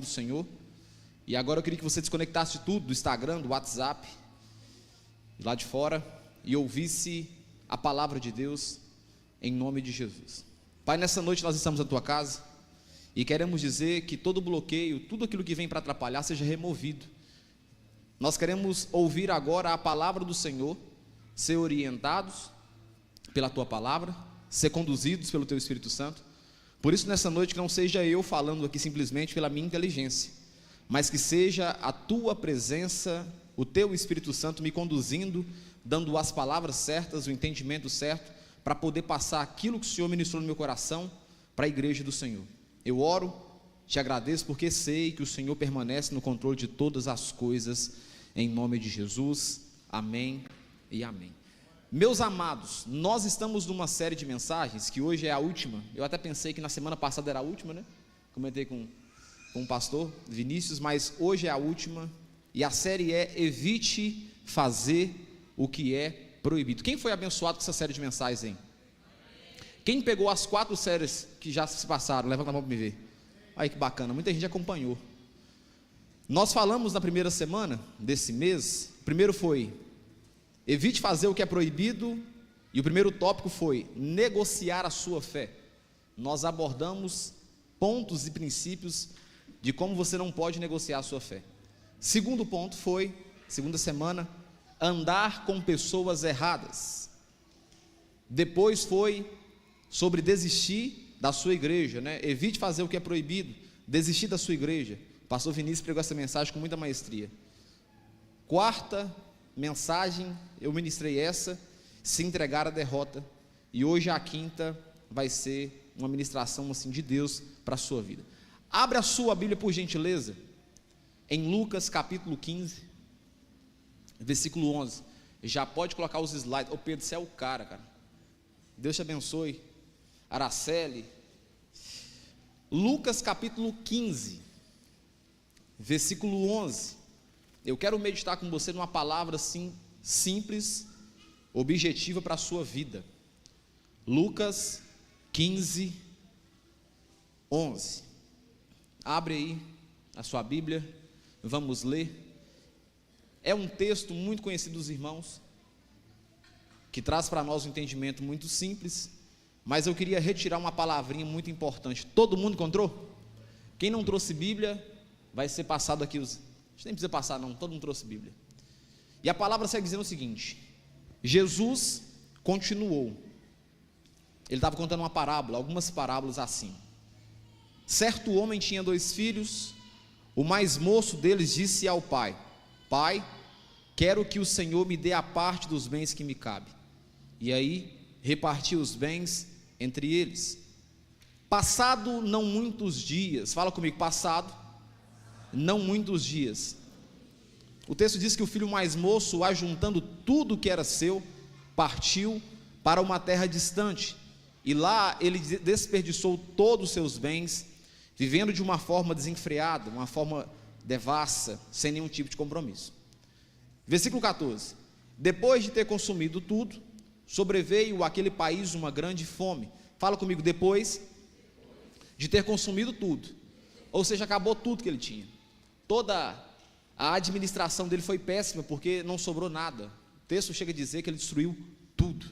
nome do Senhor. E agora eu queria que você desconectasse de tudo, do Instagram, do WhatsApp, lá de fora, e ouvisse a palavra de Deus em nome de Jesus. Pai, nessa noite nós estamos na tua casa e queremos dizer que todo bloqueio, tudo aquilo que vem para atrapalhar seja removido. Nós queremos ouvir agora a palavra do Senhor, ser orientados pela tua palavra, ser conduzidos pelo teu Espírito Santo. Por isso nessa noite que não seja eu falando aqui simplesmente pela minha inteligência, mas que seja a tua presença, o teu Espírito Santo me conduzindo, dando as palavras certas, o entendimento certo, para poder passar aquilo que o Senhor ministrou no meu coração para a igreja do Senhor. Eu oro, te agradeço porque sei que o Senhor permanece no controle de todas as coisas, em nome de Jesus, amém e amém. Meus amados, nós estamos numa série de mensagens, que hoje é a última. Eu até pensei que na semana passada era a última, né? Comentei com o pastor Vinícius, mas hoje é a última, e a série é Evite Fazer o que é Proibido. Quem foi abençoado com essa série de mensagens, hein? Quem pegou as 4 séries que já se passaram? Levanta a mão para me ver. Aí que bacana, muita gente acompanhou. Nós falamos na primeira semana desse mês, o primeiro foi evite fazer o que é proibido, e o primeiro tópico foi negociar a sua fé. Nós abordamos pontos e princípios de como você não pode negociar a sua fé. Segundo ponto foi, segunda semana, andar com pessoas erradas. Depois foi sobre desistir da sua igreja, né? Evite fazer o que é proibido, desistir da sua igreja. O pastor Vinícius pregou essa mensagem com muita maestria. Quarta mensagem, eu ministrei essa, se entregar à derrota, e hoje a quinta vai ser uma ministração assim de Deus para a sua vida. Abre a sua Bíblia por gentileza, em Lucas capítulo 15, versículo 11, já pode colocar os slides. Ô Pedro, você é o cara, Deus te abençoe. Araceli. Lucas capítulo 15, versículo 11, eu quero meditar com você numa palavra assim, simples, objetiva para a sua vida. Lucas 15, 11, abre aí a sua Bíblia, vamos ler. É um texto muito conhecido dos irmãos, que traz para nós um entendimento muito simples, mas eu queria retirar uma palavrinha muito importante. Todo mundo encontrou? Quem não trouxe Bíblia, vai ser passado aqui, a gente nem precisa passar não, todo mundo trouxe Bíblia. E a palavra segue dizendo o seguinte: Jesus continuou, ele estava contando uma parábola, algumas parábolas assim. Certo homem tinha 2 filhos, o mais moço deles disse ao pai: Pai, quero que o Senhor me dê a parte dos bens que me cabe. E aí, repartiu os bens entre eles. Passado não muitos dias, fala comigo, passado não muitos dias, o texto diz que o filho mais moço, ajuntando tudo que era seu, partiu para uma terra distante, e lá ele desperdiçou todos os seus bens, vivendo de uma forma desenfreada, uma forma devassa, sem nenhum tipo de compromisso. Versículo 14: depois de ter consumido tudo, sobreveio àquele país uma grande fome. Fala comigo, depois de ter consumido tudo, ou seja, acabou tudo que ele tinha. Toda a administração dele foi péssima, porque não sobrou nada. O texto chega a dizer que ele destruiu tudo,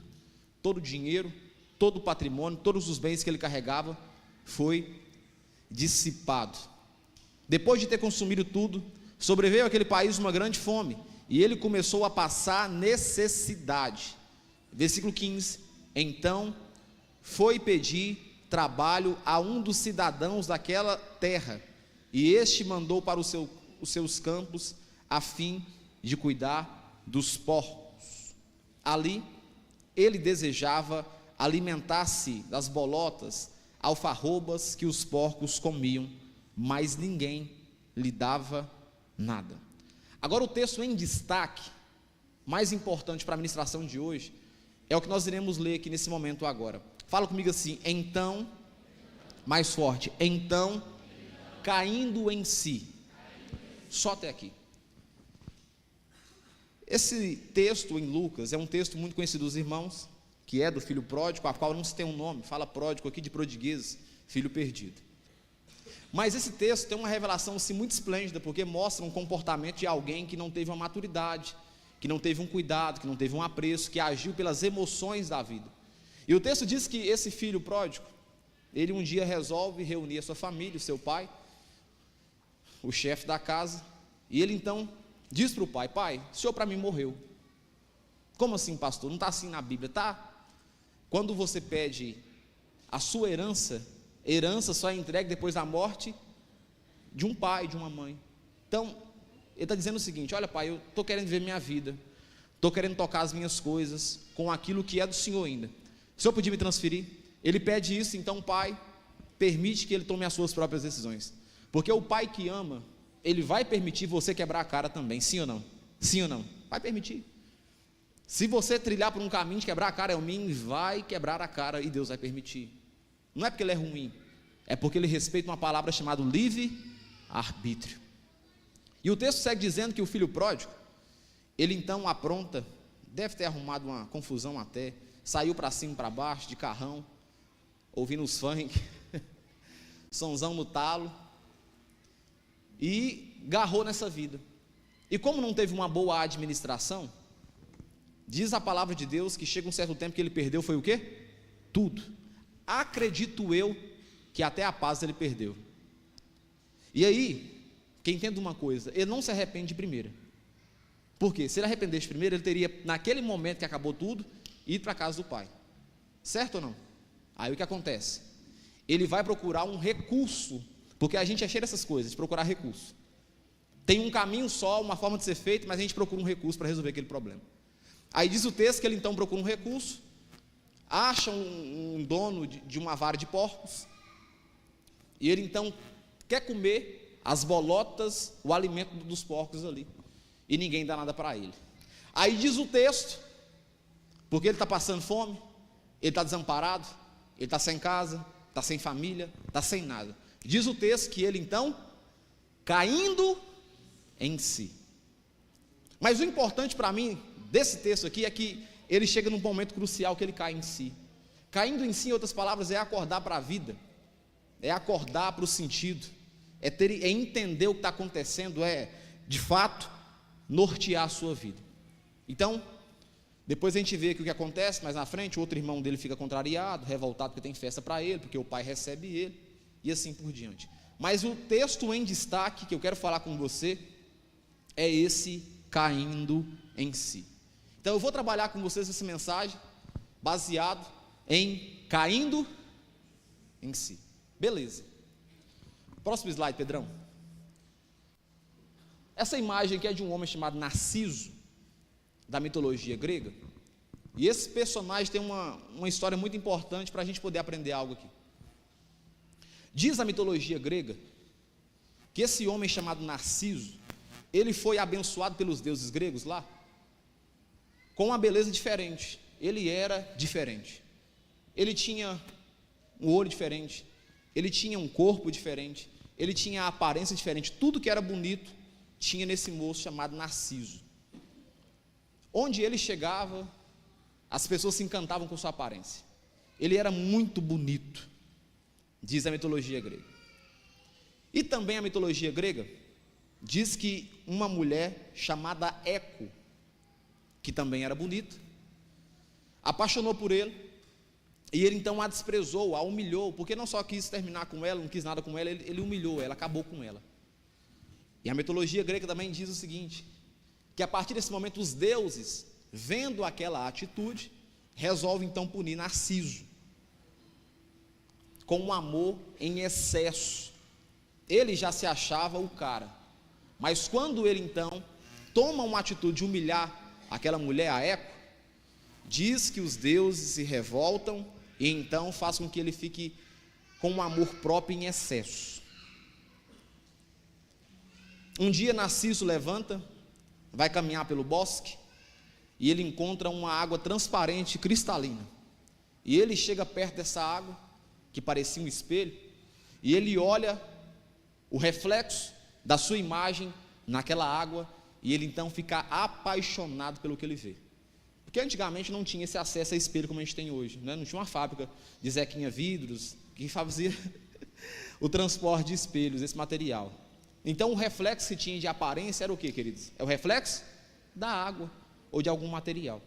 todo o dinheiro, todo o patrimônio, todos os bens que ele carregava foi dissipado. Depois de ter consumido tudo, sobreveio àquele país uma grande fome, e ele começou a passar necessidade. Versículo 15: então foi pedir trabalho a um dos cidadãos daquela terra, e este mandou para os seus campos, a fim de cuidar dos porcos. Ali ele desejava alimentar-se das bolotas, alfarrobas que os porcos comiam, mas ninguém lhe dava nada. Agora o texto em destaque, mais importante para a ministração de hoje, é o que nós iremos ler aqui nesse momento agora. Fala comigo assim: então, mais forte, então, caindo em si. Só até aqui. Esse texto em Lucas é um texto muito conhecido dos irmãos, que é do filho pródigo, a qual não se tem um nome, fala pródigo aqui de prodiguês, filho perdido. Mas esse texto tem uma revelação assim, muito esplêndida, porque mostra um comportamento de alguém que não teve uma maturidade, que não teve um cuidado, que não teve um apreço, que agiu pelas emoções da vida. E o texto diz que esse filho pródigo, ele um dia resolve reunir a sua família, o seu pai, o chefe da casa, e ele então diz para o pai: pai, o senhor para mim morreu. Como assim, pastor? Não está assim na Bíblia, tá? Quando você pede a sua herança só é entregue depois da morte de um pai, de uma mãe. Então, ele está dizendo o seguinte: olha pai, eu estou querendo viver minha vida, estou querendo tocar as minhas coisas com aquilo que é do Senhor ainda. O Senhor podia me transferir? Ele pede isso, então o pai permite que ele tome as suas próprias decisões, porque o pai que ama, ele vai permitir você quebrar a cara também, sim ou não? Sim ou não? Vai permitir. Se você trilhar por um caminho de quebrar a cara, vai quebrar a cara e Deus vai permitir. Não é porque ele é ruim, é porque ele respeita uma palavra chamada livre-arbítrio. E o texto segue dizendo que o filho pródigo, ele então apronta, deve ter arrumado uma confusão até, saiu para cima e para baixo, de carrão, ouvindo os funk, sonzão no talo, e garrou nessa vida. E como não teve uma boa administração, diz a palavra de Deus que chega um certo tempo que ele perdeu, foi o quê? Tudo. Acredito eu que até a paz ele perdeu. E aí, quem entende uma coisa, ele não se arrepende de primeira. Por quê? Se ele arrependesse de primeira, ele teria, naquele momento que acabou tudo, ido para a casa do pai. Certo ou não? Aí o que acontece? Ele vai procurar um recurso, porque a gente é cheio dessas coisas, de procurar recurso. Tem um caminho só, uma forma de ser feito, mas a gente procura um recurso para resolver aquele problema. Aí diz o texto que ele então procura um recurso, acha um dono de uma vara de porcos, e ele então quer comer as bolotas, o alimento dos porcos ali, e ninguém dá nada para ele. Aí diz o texto, porque ele está passando fome, ele está desamparado, ele está sem casa, está sem família, está sem nada. Diz o texto que ele então, caindo em si. Mas o importante para mim desse texto aqui é que ele chega num momento crucial que ele cai em si. Caindo em si, em outras palavras, é acordar para a vida, é acordar para o sentido, é entender o que está acontecendo, é de fato nortear a sua vida. Então, depois a gente vê aqui o que acontece, mais na frente o outro irmão dele fica contrariado, revoltado porque tem festa para ele, porque o pai recebe ele, e assim por diante. Mas o texto em destaque que eu quero falar com você é esse caindo em si. Então eu vou trabalhar com vocês essa mensagem baseado em caindo em si. Beleza. Próximo slide, Pedrão. Essa imagem aqui é de um homem chamado Narciso, da mitologia grega. E esse personagem tem uma história muito importante para a gente poder aprender algo aqui. Diz a mitologia grega que esse homem chamado Narciso, ele foi abençoado pelos deuses gregos lá, com uma beleza diferente. Ele era diferente. Ele tinha um olho diferente, ele tinha um corpo diferente, ele tinha a aparência diferente. Tudo que era bonito tinha nesse moço chamado Narciso. Onde ele chegava, as pessoas se encantavam com sua aparência. Ele era muito bonito, diz a mitologia grega. E também a mitologia grega diz que uma mulher chamada Eco, que também era bonita, apaixonou por ele, e ele então a desprezou, a humilhou, porque não só quis terminar com ela, não quis nada com ela, ele humilhou ela, acabou com ela. E a mitologia grega também diz o seguinte, que a partir desse momento os deuses, vendo aquela atitude, resolvem então punir Narciso, com um amor em excesso. Ele já se achava o cara, mas quando ele então toma uma atitude de humilhar aquela mulher, a Eco, diz que os deuses se revoltam e então faz com que ele fique com um amor próprio em excesso. Um dia Narciso levanta, vai caminhar pelo bosque e ele encontra uma água transparente, cristalina. E ele chega perto dessa água, que parecia um espelho, e ele olha o reflexo da sua imagem naquela água, e ele então fica apaixonado pelo que ele vê. Porque antigamente não tinha esse acesso a espelho como a gente tem hoje, né? Não tinha uma fábrica de Zequinha Vidros que fazia o transporte de espelhos, esse material. Então o reflexo que tinha de aparência era o que, queridos? É o reflexo da água ou de algum material.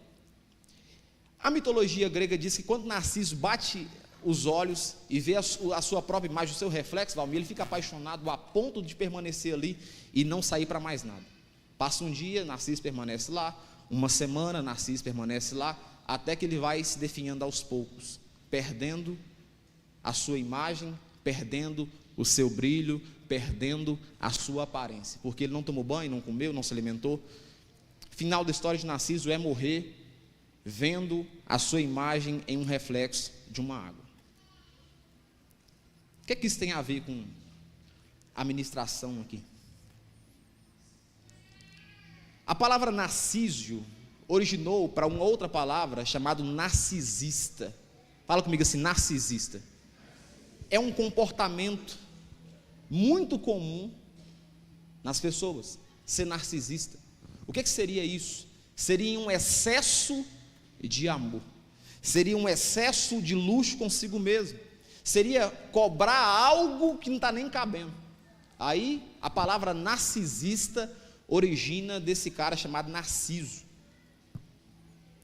A mitologia grega diz que quando Narciso bate os olhos e vê a sua própria imagem, o seu reflexo, Valmir, ele fica apaixonado a ponto de permanecer ali e não sair para mais nada. Passa um dia, Narciso permanece lá, uma semana, Narciso permanece lá, até que ele vai se definhando aos poucos, perdendo a sua imagem, perdendo o seu brilho, perdendo a sua aparência, porque ele não tomou banho, não comeu, não se alimentou. Final da história de Narciso é morrer vendo a sua imagem em um reflexo de uma água. O que é que isso tem a ver com a ministração aqui? A palavra narcísio originou para uma outra palavra chamada narcisista. Fala comigo assim, narcisista. É um comportamento muito comum nas pessoas, ser narcisista. O que seria isso? Seria um excesso de amor, seria um excesso de luxo consigo mesmo, seria cobrar algo que não está nem cabendo. Aí a palavra narcisista origina desse cara chamado Narciso.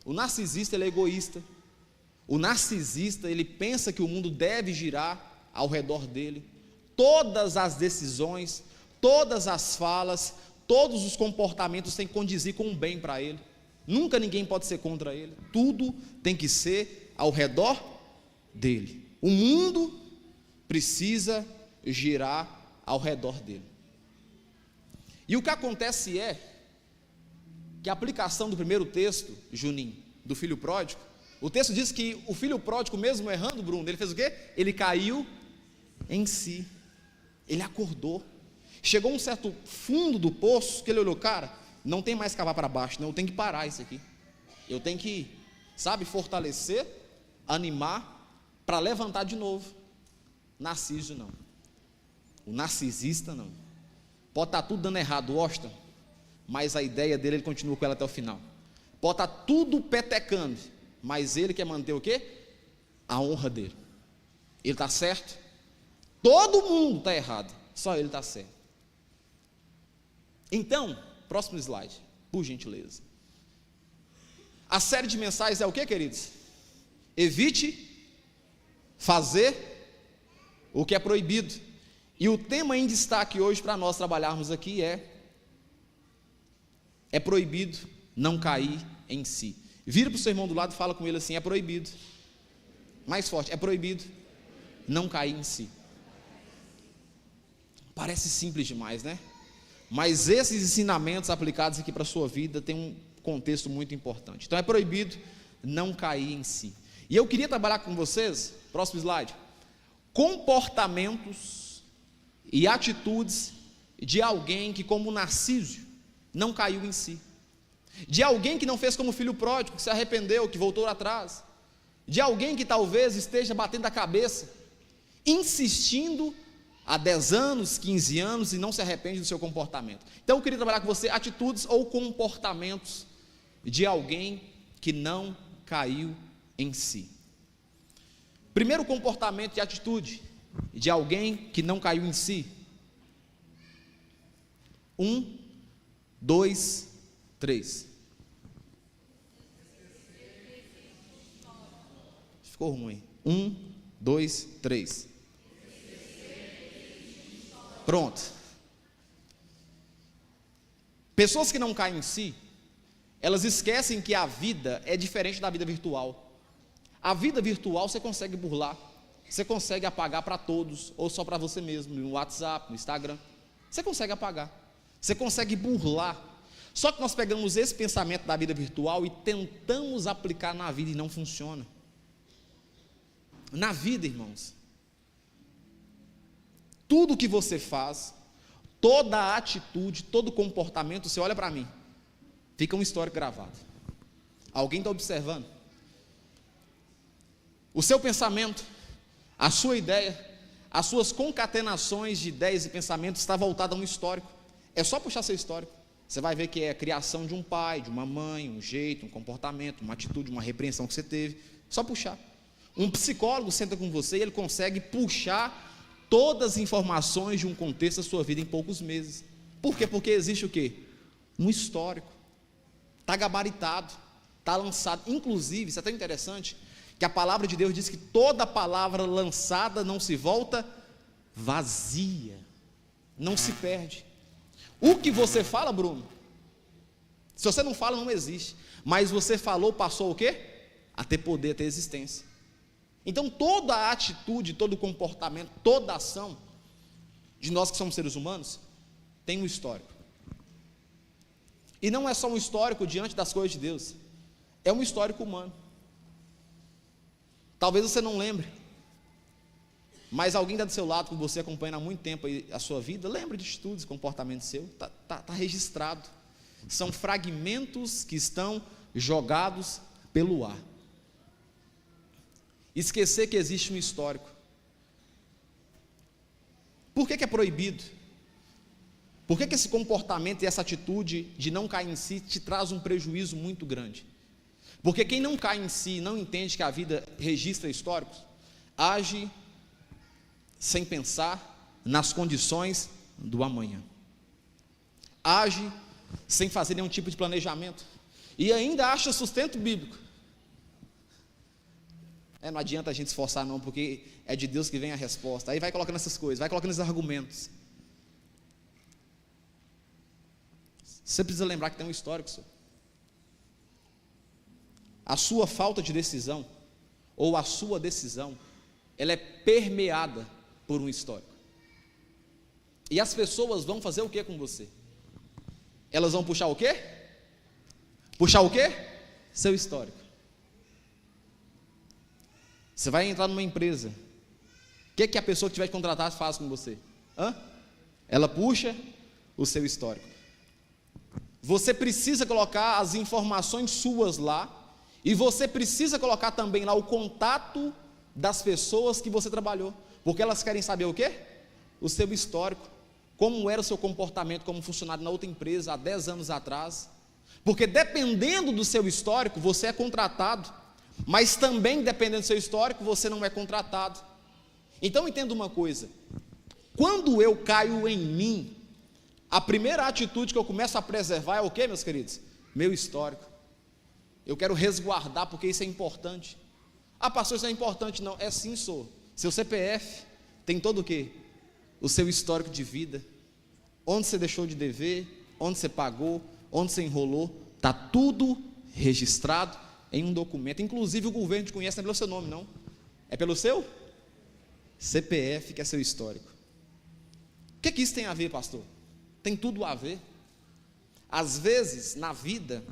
O narcisista, ele é egoísta. O narcisista, ele pensa que o mundo deve girar ao redor dele. Todas as decisões, todas as falas, todos os comportamentos têm que condizir com o bem para ele. Nunca ninguém pode ser contra ele. Tudo tem que ser ao redor dele. O mundo precisa girar ao redor dele. E o que acontece é que a aplicação do primeiro texto, Juninho, do filho pródigo, o texto diz que o filho pródigo, mesmo errando, Bruno, ele fez o quê? Ele caiu em si. Ele acordou. Chegou a um certo fundo do poço que ele olhou, cara, não tem mais cavar para baixo, não, eu tenho que parar isso aqui. Eu tenho que, fortalecer, animar, para levantar de novo. Narciso não. O narcisista não. Pode estar tudo dando errado, Washington, mas a ideia dele, ele continua com ela até o final. Pode estar tudo petecando, mas ele quer manter o quê? A honra dele. Ele está certo. Todo mundo está errado, só ele está certo. Então, próximo slide, por gentileza. A série de mensagens é o que, queridos? Evite fazer o que é proibido. E o tema em destaque hoje para nós trabalharmos aqui é proibido não cair em si. Vira para o seu irmão do lado e fala com ele assim, é proibido. Mais forte, é proibido não cair em si. Parece simples demais, né? Mas esses ensinamentos aplicados aqui para a sua vida têm um contexto muito importante. Então é proibido não cair em si. E eu queria trabalhar com vocês, próximo slide, comportamentos e atitudes de alguém que, como Narciso, não caiu em si. De alguém que não fez como o filho pródigo, que se arrependeu, que voltou atrás. De alguém que talvez esteja batendo a cabeça, insistindo há 10 anos, 15 anos e não se arrepende do seu comportamento. Então eu queria trabalhar com você atitudes ou comportamentos de alguém que não caiu em si. Primeiro comportamento e atitude de alguém que não caiu em si. 1, 2, 3. Ficou ruim. 1, 2, 3. Pronto. Pessoas que não caem em si, elas esquecem que a vida é diferente da vida virtual. A vida virtual você consegue burlar, você consegue apagar para todos, ou só para você mesmo, no WhatsApp, no Instagram. Você consegue apagar, você consegue burlar. Só que nós pegamos esse pensamento da vida virtual e tentamos aplicar na vida e não funciona. Na vida, irmãos, tudo que você faz, toda atitude, todo comportamento, você olha para mim, fica uma história gravada. Alguém está observando. O seu pensamento, a sua ideia, as suas concatenações de ideias e pensamentos está voltada a um histórico. É só puxar seu histórico. Você vai ver que é a criação de um pai, de uma mãe, um jeito, um comportamento, uma atitude, uma repreensão que você teve. Só puxar. Um psicólogo senta com você e ele consegue puxar todas as informações de um contexto da sua vida em poucos meses. Por quê? Porque existe o quê? Um histórico. Está gabaritado, está lançado. Inclusive, isso é até interessante, que a palavra de Deus diz que toda palavra lançada não se volta vazia, não se perde. O que você fala, Bruno, se você não fala, não existe. Mas você falou, passou o quê? A ter poder, a ter existência. Então toda a atitude, todo o comportamento, toda a ação de nós que somos seres humanos tem um histórico. E não é só um histórico diante das coisas de Deus, é um histórico humano. Talvez você não lembre, mas alguém está do seu lado, que você acompanha há muito tempo a sua vida, lembra de atitudes, comportamento seu, está registrado. São fragmentos que estão jogados pelo ar. Esquecer que existe um histórico. Por que é proibido? Por que esse comportamento e essa atitude de não cair em si te traz um prejuízo muito grande? Porque quem não cai em si, não entende que a vida registra históricos, age sem pensar nas condições do amanhã. Age sem fazer nenhum tipo de planejamento. E ainda acha sustento bíblico. Não adianta a gente se esforçar não, porque é de Deus que vem a resposta. Aí vai colocando essas coisas, vai colocando esses argumentos. Você precisa lembrar que tem um histórico, senhor. A sua falta de decisão, ou a sua decisão, ela é permeada por um histórico. E as pessoas vão fazer o que com você? Elas vão puxar o quê? Puxar o quê? Seu histórico. Você vai entrar numa empresa, o que a pessoa que tiver que contratar faz com você? Ela puxa o seu histórico. Você precisa colocar as informações suas lá, e você precisa colocar também lá o contato das pessoas que você trabalhou, porque elas querem saber o quê? O seu histórico, como era o seu comportamento como funcionário na outra empresa há 10 anos atrás, porque dependendo do seu histórico, você é contratado, mas também dependendo do seu histórico, você não é contratado. Então entenda uma coisa, quando eu caio em mim, a primeira atitude que eu começo a preservar é o quê, meus queridos? Meu histórico. Eu quero resguardar, porque isso é importante. Pastor, isso é importante? Não, é sim, sou. Seu CPF tem todo o quê? O seu histórico de vida, onde você deixou de dever, onde você pagou, onde você enrolou, está tudo registrado em um documento. Inclusive o governo te conhece, não é pelo seu nome, não, é pelo seu CPF, que é seu histórico. O que isso tem a ver, pastor? Tem tudo a ver. Às vezes na vida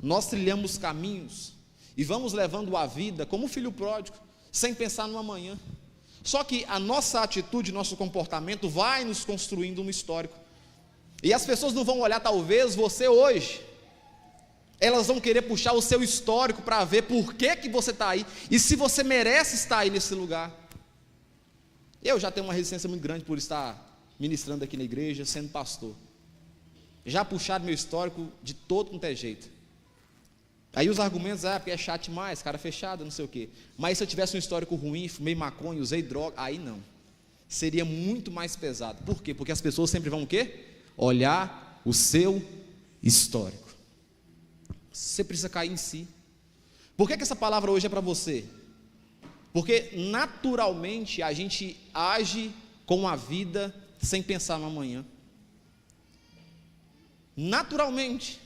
nós trilhamos caminhos e vamos levando a vida como um filho pródigo, sem pensar no amanhã. Só que a nossa atitude, nosso comportamento vai nos construindo um histórico. E as pessoas não vão olhar talvez você hoje, elas vão querer puxar o seu histórico para ver por que você está aí e se você merece estar aí nesse lugar. Eu já tenho uma resistência muito grande por estar ministrando aqui na igreja, sendo pastor. Já puxaram meu histórico de todo quanto é jeito. Aí os argumentos, porque é chato demais, cara fechado, não sei o quê. Mas se eu tivesse um histórico ruim, fumei maconha, usei droga, aí não. Seria muito mais pesado. Por quê? Porque as pessoas sempre vão o quê? Olhar o seu histórico. Você precisa cair em si. Por que essa palavra hoje é para você? Porque naturalmente a gente age com a vida sem pensar no amanhã. Naturalmente.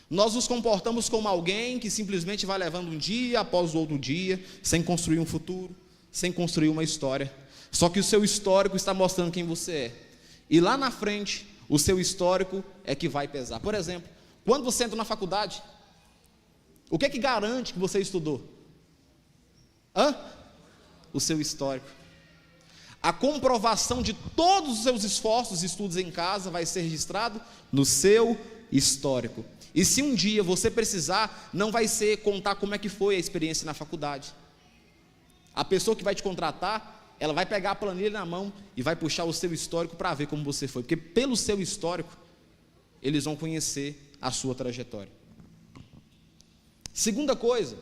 Nós nos comportamos como alguém que simplesmente vai levando um dia após o outro dia, sem construir um futuro, sem construir uma história. Só que o seu histórico está mostrando quem você é. E lá na frente, o seu histórico é que vai pesar. Por exemplo, quando você entra na faculdade, o que garante que você estudou? O seu histórico. A comprovação de todos os seus esforços e estudos em casa vai ser registrado no seu histórico. E se um dia você precisar, não vai ser contar como é que foi a experiência na faculdade. A pessoa que vai te contratar, ela vai pegar a planilha na mão e vai puxar o seu histórico para ver como você foi, porque pelo seu histórico, eles vão conhecer a sua trajetória. Segunda coisa,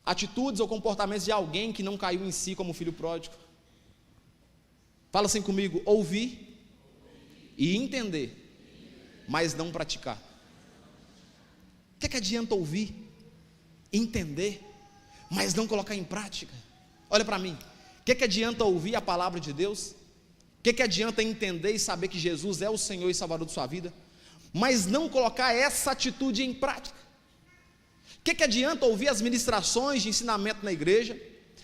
atitudes ou comportamentos de alguém que não caiu em si como filho pródigo. Fala assim comigo: ouvir e entender, mas não praticar. O que adianta ouvir, entender, mas não colocar em prática? Olha para mim, o que adianta ouvir a palavra de Deus? O que adianta entender e saber que Jesus é o Senhor e Salvador de sua vida, mas não colocar essa atitude em prática? O que adianta ouvir as ministrações de ensinamento na igreja,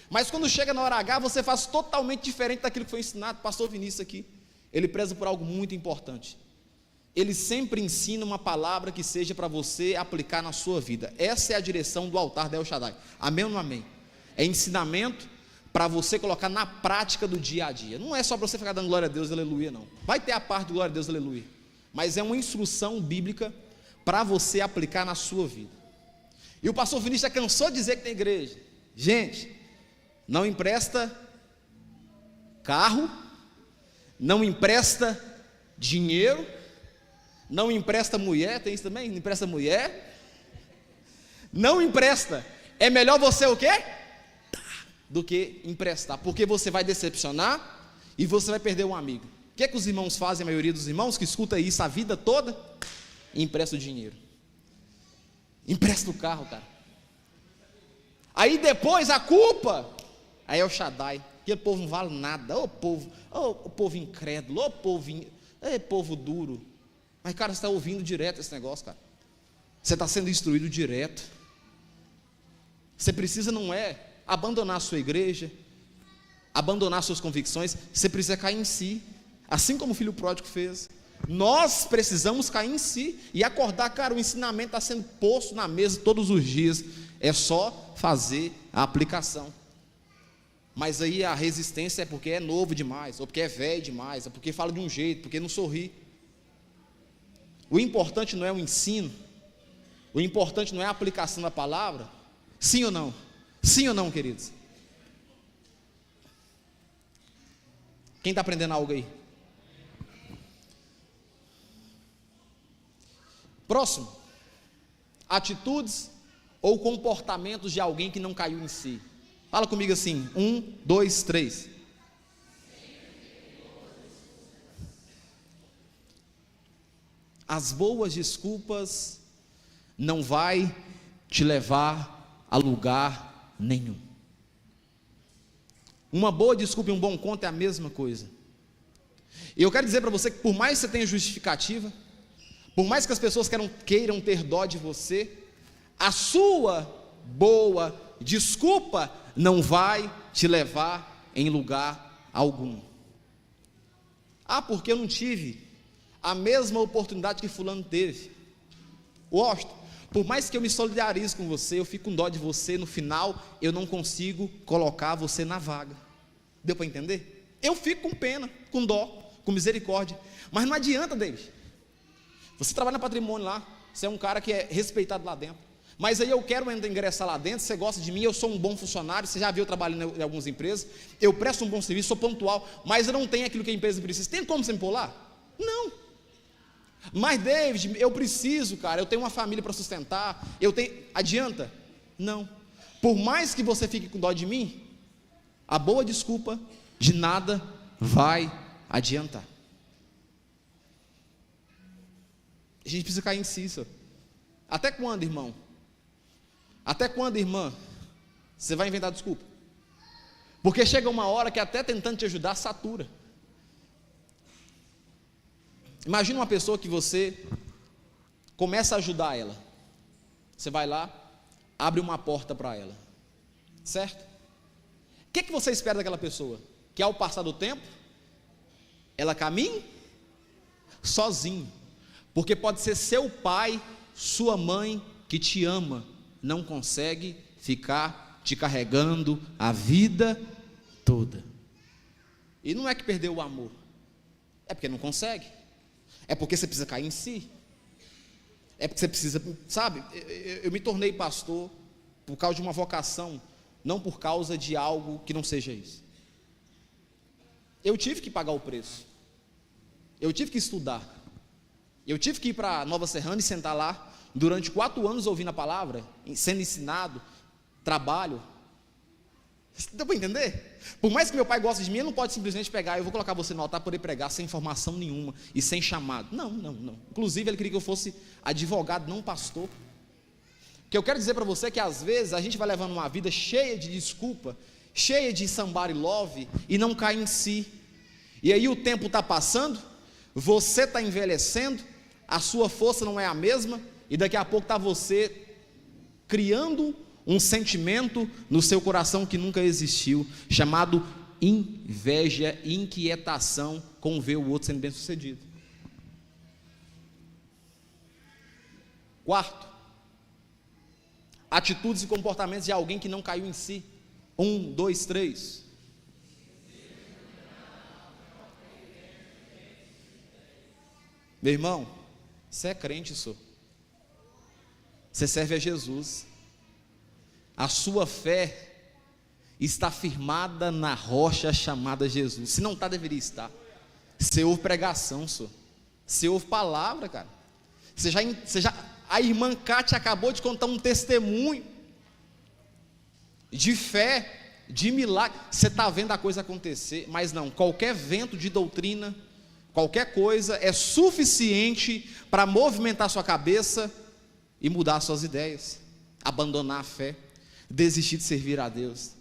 mas quando chega na hora H, você faz totalmente diferente daquilo que foi ensinado? Pastor Vinícius aqui, ele preza por algo muito importante. Ele sempre ensina uma palavra que seja para você aplicar na sua vida. Essa é a direção do altar da El Shaddai. Amém ou não amém? É ensinamento para você colocar na prática do dia a dia. Não é só para você ficar dando glória a Deus, aleluia, não. Vai ter a parte do glória a Deus, aleluia, mas é uma instrução bíblica para você aplicar na sua vida. E o pastor Vinícius já cansou de dizer que tem igreja: gente, não empresta carro, não empresta dinheiro, não empresta mulher. Tem isso também? Não empresta mulher, não empresta. É melhor você o quê? Do que emprestar, porque você vai decepcionar e você vai perder um amigo. O que os irmãos fazem, a maioria dos irmãos que escuta isso a vida toda? Empresta o dinheiro, empresta o carro, cara. Aí depois a culpa, aí é o Shaddai, que o povo não vale nada. O povo incrédulo, povo duro. Mas cara, você está ouvindo direto esse negócio, cara. Você está sendo instruído direto. Você precisa, não é abandonar a sua igreja, abandonar suas convicções, você precisa cair em si, assim como o filho pródigo fez. Nós precisamos cair em si e acordar, cara. O ensinamento está sendo posto na mesa todos os dias, é só fazer a aplicação. Mas aí a resistência é porque é novo demais, ou porque é velho demais, ou porque fala de um jeito, porque não sorri. O importante não é o ensino, o importante não é a aplicação da palavra. Sim ou não? Sim ou não, queridos? Quem está aprendendo algo aí? Próximo: atitudes ou comportamentos de alguém que não caiu em si. Fala comigo assim: 1, 2, 3. As boas desculpas não vai te levar a lugar nenhum. Uma boa desculpa e um bom conto é a mesma coisa. E eu quero dizer para você que por mais que você tenha justificativa, por mais que as pessoas queiram ter dó de você, a sua boa desculpa não vai te levar em lugar algum. Porque eu não tive a mesma oportunidade que fulano teve. Washington, por mais que eu me solidarize com você, eu fico com dó de você, no final eu não consigo colocar você na vaga. Deu para entender? Eu fico com pena, com dó, com misericórdia. Mas não adianta, David. Você trabalha na Patrimônio lá, você é um cara que é respeitado lá dentro, mas aí eu quero ingressar lá dentro, você gosta de mim, eu sou um bom funcionário, você já viu eu trabalhando em algumas empresas, eu presto um bom serviço, sou pontual, mas eu não tenho aquilo que a empresa precisa. Tem como você me pôr lá? Não. Mas David, eu preciso, cara, eu tenho uma família para sustentar, adianta? Não. Por mais que você fique com dó de mim, a boa desculpa de nada vai adiantar. A gente precisa cair em si, senhor. Até quando, irmão? Até quando, irmã? Você vai inventar desculpa? Porque chega uma hora que até tentando te ajudar, satura. Imagina uma pessoa que você começa a ajudar ela. Você vai lá, abre uma porta para ela, certo? O que você espera daquela pessoa? Que ao passar do tempo, ela caminhe sozinho. Porque pode ser seu pai, sua mãe, que te ama, não consegue ficar te carregando a vida toda. E não é que perdeu o amor, é porque não consegue. É porque você precisa cair em si. É porque você precisa, sabe, eu me tornei pastor por causa de uma vocação, não por causa de algo que não seja isso. Eu tive que pagar o preço. Eu tive que estudar. Eu tive que ir para Nova Serrana e sentar lá durante 4 anos ouvindo a palavra, sendo ensinado, trabalho. Deu para entender? Por mais que meu pai goste de mim, ele não pode simplesmente pegar, eu vou colocar você no altar para poder pregar sem informação nenhuma e sem chamado. Não. Inclusive ele queria que eu fosse advogado, não pastor. O que eu quero dizer para você é que às vezes a gente vai levando uma vida cheia de desculpa, cheia de somebody love e não cai em si. E aí o tempo está passando, você está envelhecendo, a sua força não é a mesma, e daqui a pouco está você criando um sentimento no seu coração que nunca existiu, chamado inveja, inquietação com ver o outro sendo bem sucedido. Quarto, atitudes e comportamentos de alguém que não caiu em si. 1, 2, 3. Meu irmão, você é crente, senhor. Você serve a Jesus. A sua fé está firmada na rocha chamada Jesus. Se não está, deveria estar. Você ouve pregação, senhor. Você ouve palavra, cara. A irmã Cátia acabou de contar um testemunho de fé, de milagre. Você está vendo a coisa acontecer, mas não, qualquer vento de doutrina, qualquer coisa é suficiente para movimentar sua cabeça e mudar suas ideias, abandonar a fé, desistir de servir a Deus.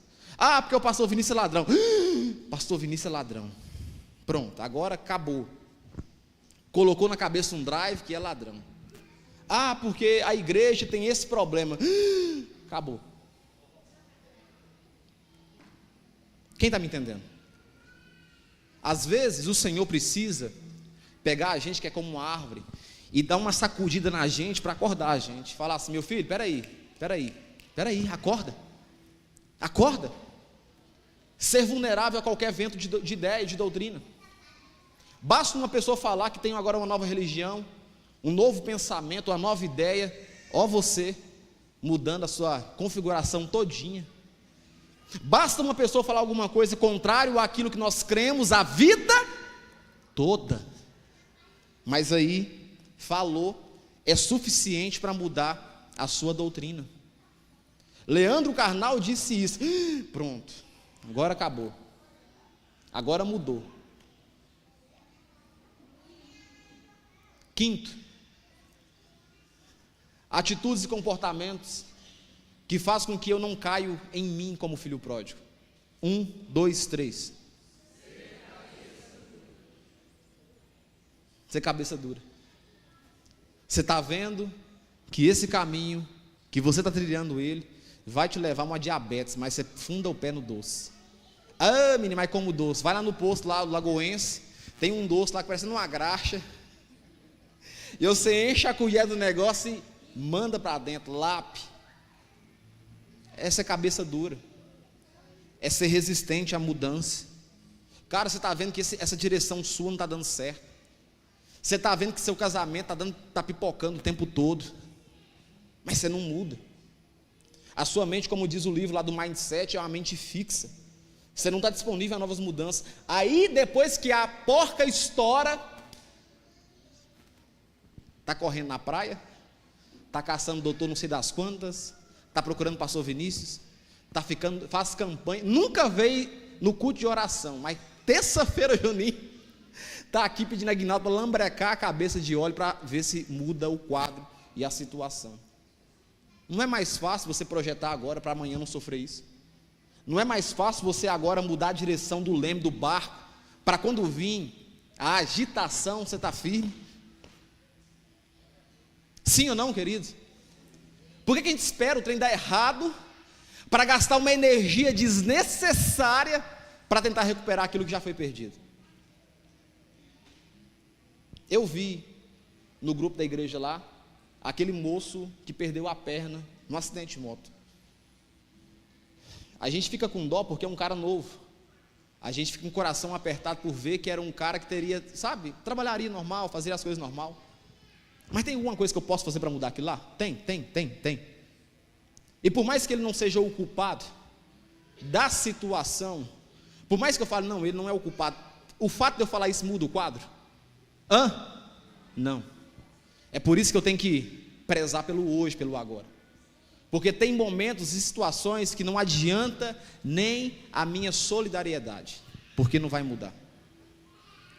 Porque o pastor Vinícius é ladrão. Pastor Vinícius é ladrão. Pronto, agora acabou. Colocou na cabeça um drive que é ladrão. Porque a igreja tem esse problema. Acabou. Quem está me entendendo? Às vezes o Senhor precisa pegar a gente que é como uma árvore e dar uma sacudida na gente para acordar a gente. Falar assim: meu filho, peraí, acorda. Ser vulnerável a qualquer vento de ideia e de doutrina. Basta uma pessoa falar que tem agora uma nova religião, um novo pensamento, uma nova ideia, você mudando a sua configuração todinha. Basta uma pessoa falar alguma coisa contrário àquilo que nós cremos a vida toda, mas aí falou, é suficiente para mudar a sua doutrina. Leandro Carnal disse isso. Pronto, agora acabou, agora mudou. Quinto, atitudes e comportamentos que faz com que eu não caio em mim como filho pródigo. 1, 2, 3. Ser cabeça dura. Você está vendo que esse caminho, que você está trilhando ele, vai te levar a uma diabetes, mas você funda o pé no doce. Menino, mas como doce? Vai lá no posto, lá do Lagoense, tem um doce lá que parece uma graxa, e você enche a colher do negócio e manda para dentro, lápis. Essa é cabeça dura, é ser resistente à mudança. Cara, você está vendo que essa direção sua não está dando certo. Você está vendo que seu casamento está pipocando o tempo todo, mas você não muda. A sua mente, como diz o livro lá do Mindset, é uma mente fixa. Você não está disponível a novas mudanças. Aí depois que a porca estoura, está correndo na praia, está caçando doutor não sei das quantas, está procurando pastor Vinícius, faz campanha, nunca veio no culto de oração, mas terça-feira Juninho está aqui pedindo a Aguinaldo para lambrecar a cabeça de óleo para ver se muda o quadro e a situação. Não é mais fácil você projetar agora para amanhã não sofrer isso? Não é mais fácil você agora mudar a direção do leme do barco para quando vir a agitação você está firme? Sim ou não, queridos? Por que a gente espera o trem dar errado para gastar uma energia desnecessária para tentar recuperar aquilo que já foi perdido? Eu vi no grupo da igreja lá aquele moço que perdeu a perna num acidente de moto. A gente fica com dó porque é um cara novo. A gente fica com o coração apertado por ver que era um cara que teria, trabalharia normal, fazer as coisas normal. Mas tem alguma coisa que eu posso fazer para mudar aquilo lá? Tem. E por mais que ele não seja o culpado da situação, por mais que eu fale, não, ele não é o culpado, o fato de eu falar isso muda o quadro? Não. É por isso que eu tenho que prezar pelo hoje, pelo agora. Porque tem momentos e situações que não adianta nem a minha solidariedade, porque não vai mudar.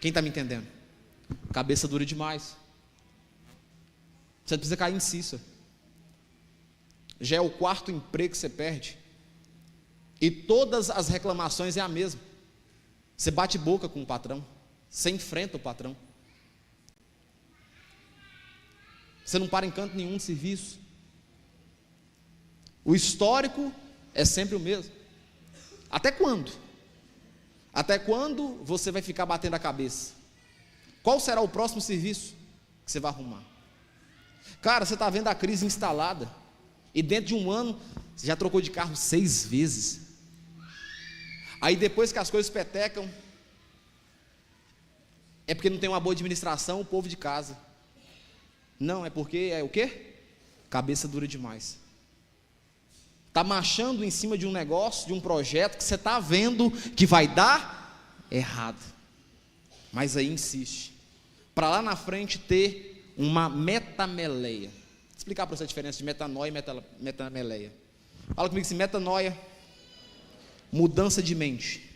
Quem está me entendendo? Cabeça dura demais. Você precisa cair em si, senhor. Já é o 4º emprego que você perde, e todas as reclamações é a mesma. Você bate boca com o patrão, você enfrenta o patrão, você não para em canto nenhum de serviço. O histórico é sempre o mesmo. Até quando? Até quando você vai ficar batendo a cabeça? Qual será o próximo serviço que você vai arrumar? Cara, você está vendo a crise instalada, e dentro de um ano você já trocou de carro 6 vezes. Aí depois que as coisas petecam, é porque não tem uma boa administração, o povo de casa. Não, é porque é o quê? Cabeça dura demais. Está marchando em cima de um negócio, de um projeto que você está vendo que vai dar errado, mas aí insiste, para lá na frente ter uma metameleia. Vou explicar para você a diferença de metanoia e metameleia. Fala comigo assim: metanoia, mudança de mente.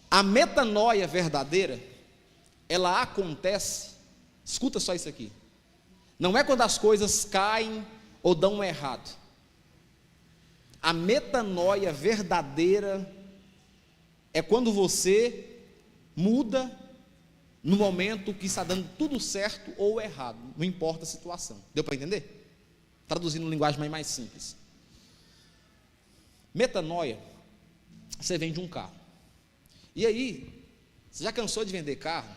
A metanoia verdadeira, ela acontece, escuta só isso aqui, não é quando as coisas caem ou dão errado. A metanoia verdadeira é quando você muda no momento que está dando tudo certo ou errado, não importa a situação. Deu para entender? Traduzindo em linguagem mais simples. Metanoia, você vende um carro, e aí você já cansou de vender carro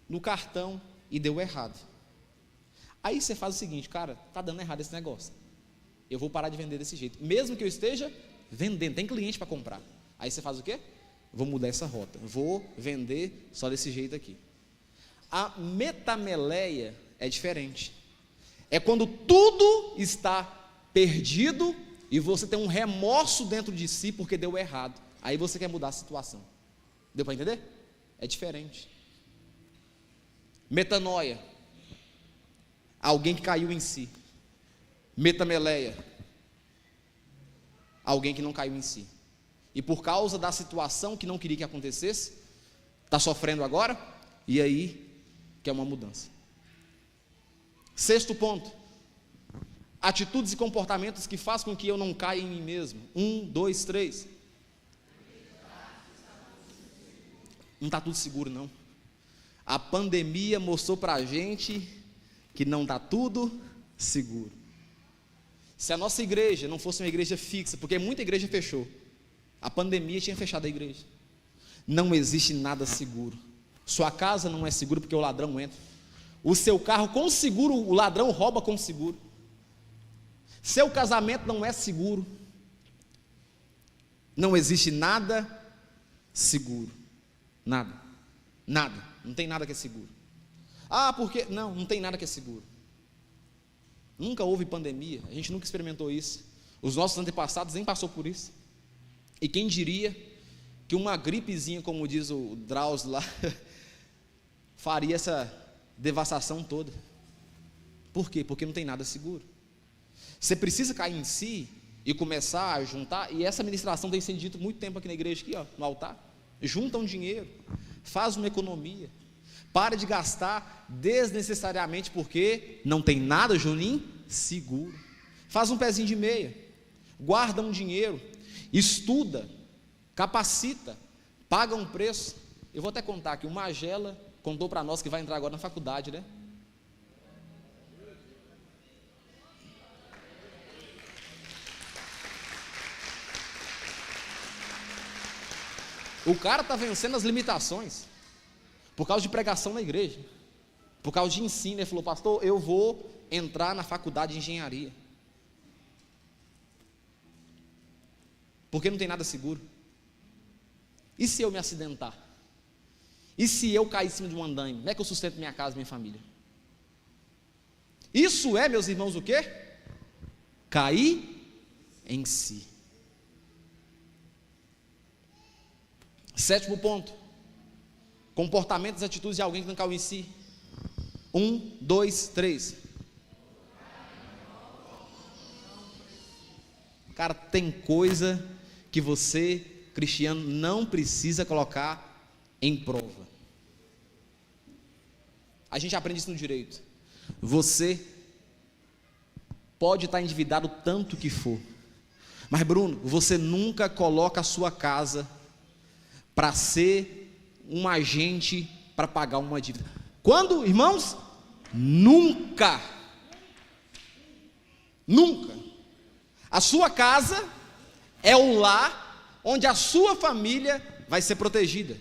no cartão e deu errado. Aí você faz o seguinte: cara, está dando errado esse negócio, eu vou parar de vender desse jeito, mesmo que eu esteja vendendo, tem cliente para comprar. Aí você faz o quê? Vou mudar essa rota, vou vender só desse jeito aqui. A metameleia é diferente, é quando tudo está perdido e você tem um remorso dentro de si porque deu errado, aí você quer mudar a situação. Deu para entender? É diferente. Metanoia, alguém que caiu em si. Metameleia, alguém que não caiu em si, e por causa da situação que não queria que acontecesse, está sofrendo agora, e aí quer uma mudança. 6º ponto: atitudes e comportamentos que fazem com que eu não caia em mim mesmo. 1, 2, 3. Não está tudo seguro, não. A pandemia mostrou para a gente que não está tudo seguro. Se a nossa igreja não fosse uma igreja fixa, porque muita igreja fechou, a pandemia tinha fechado a igreja. Não existe nada seguro. Sua casa não é segura porque o ladrão entra. O seu carro com seguro, o ladrão rouba com seguro. Seu casamento não é seguro. Não existe nada seguro. Nada. Nada. Não tem nada que é seguro. Ah, porque? Não tem nada que é seguro. Nunca houve pandemia, a gente nunca experimentou isso. Os nossos antepassados nem passou por isso. E quem diria que uma gripezinha, como diz o Drauzio lá, faria essa devastação toda? Por quê? Porque não tem nada seguro. Você precisa cair em si e começar a juntar, e essa ministração tem sido dito muito tempo aqui na igreja, aqui, ó, no altar. Junta um dinheiro, faz uma economia, para de gastar desnecessariamente, porque não tem nada, Juninho, seguro. Faz um pezinho de meia, guarda um dinheiro, estuda, capacita, paga um preço. Eu vou até contar que o Magela contou para nós que vai entrar agora na faculdade, né? O cara está vencendo as limitações por causa de pregação na igreja, por causa de ensino. Ele falou: pastor, eu vou entrar na faculdade de engenharia, porque não tem nada seguro. E se eu me acidentar? E se eu cair em cima de um andaime? Como é que eu sustento minha casa e minha família? Isso é, meus irmãos, o quê? Cair em si. 7º ponto: comportamentos e atitudes de alguém que não caiu em si. 1, 2, 3. Cara, tem coisa que você, cristiano, não precisa colocar em prova. A gente aprende isso no direito. Você pode estar endividado tanto que for, mas Bruno, você nunca coloca a sua casa para ser um agente para pagar uma dívida. Quando, irmãos? Nunca. Nunca. A sua casa é o lar onde a sua família vai ser protegida.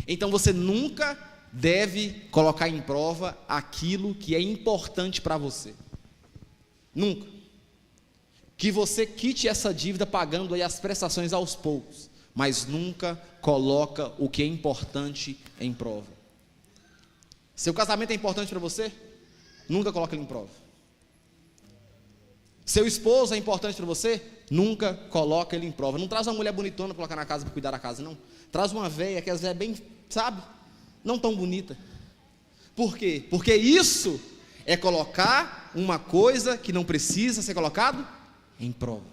Então você nunca deve colocar em prova aquilo que é importante para você. Nunca. Que você quite essa dívida pagando aí as prestações aos poucos, mas nunca coloca o que é importante em prova. Seu casamento é importante para você? Nunca coloca ele em prova. Seu esposo é importante para você? Nunca coloca ele em prova. Não traz uma mulher bonitona para colocar na casa, para cuidar da casa, não. Traz uma velha, que às vezes é bem, sabe, não tão bonita. Por quê? Porque isso é colocar uma coisa que não precisa ser colocado em prova.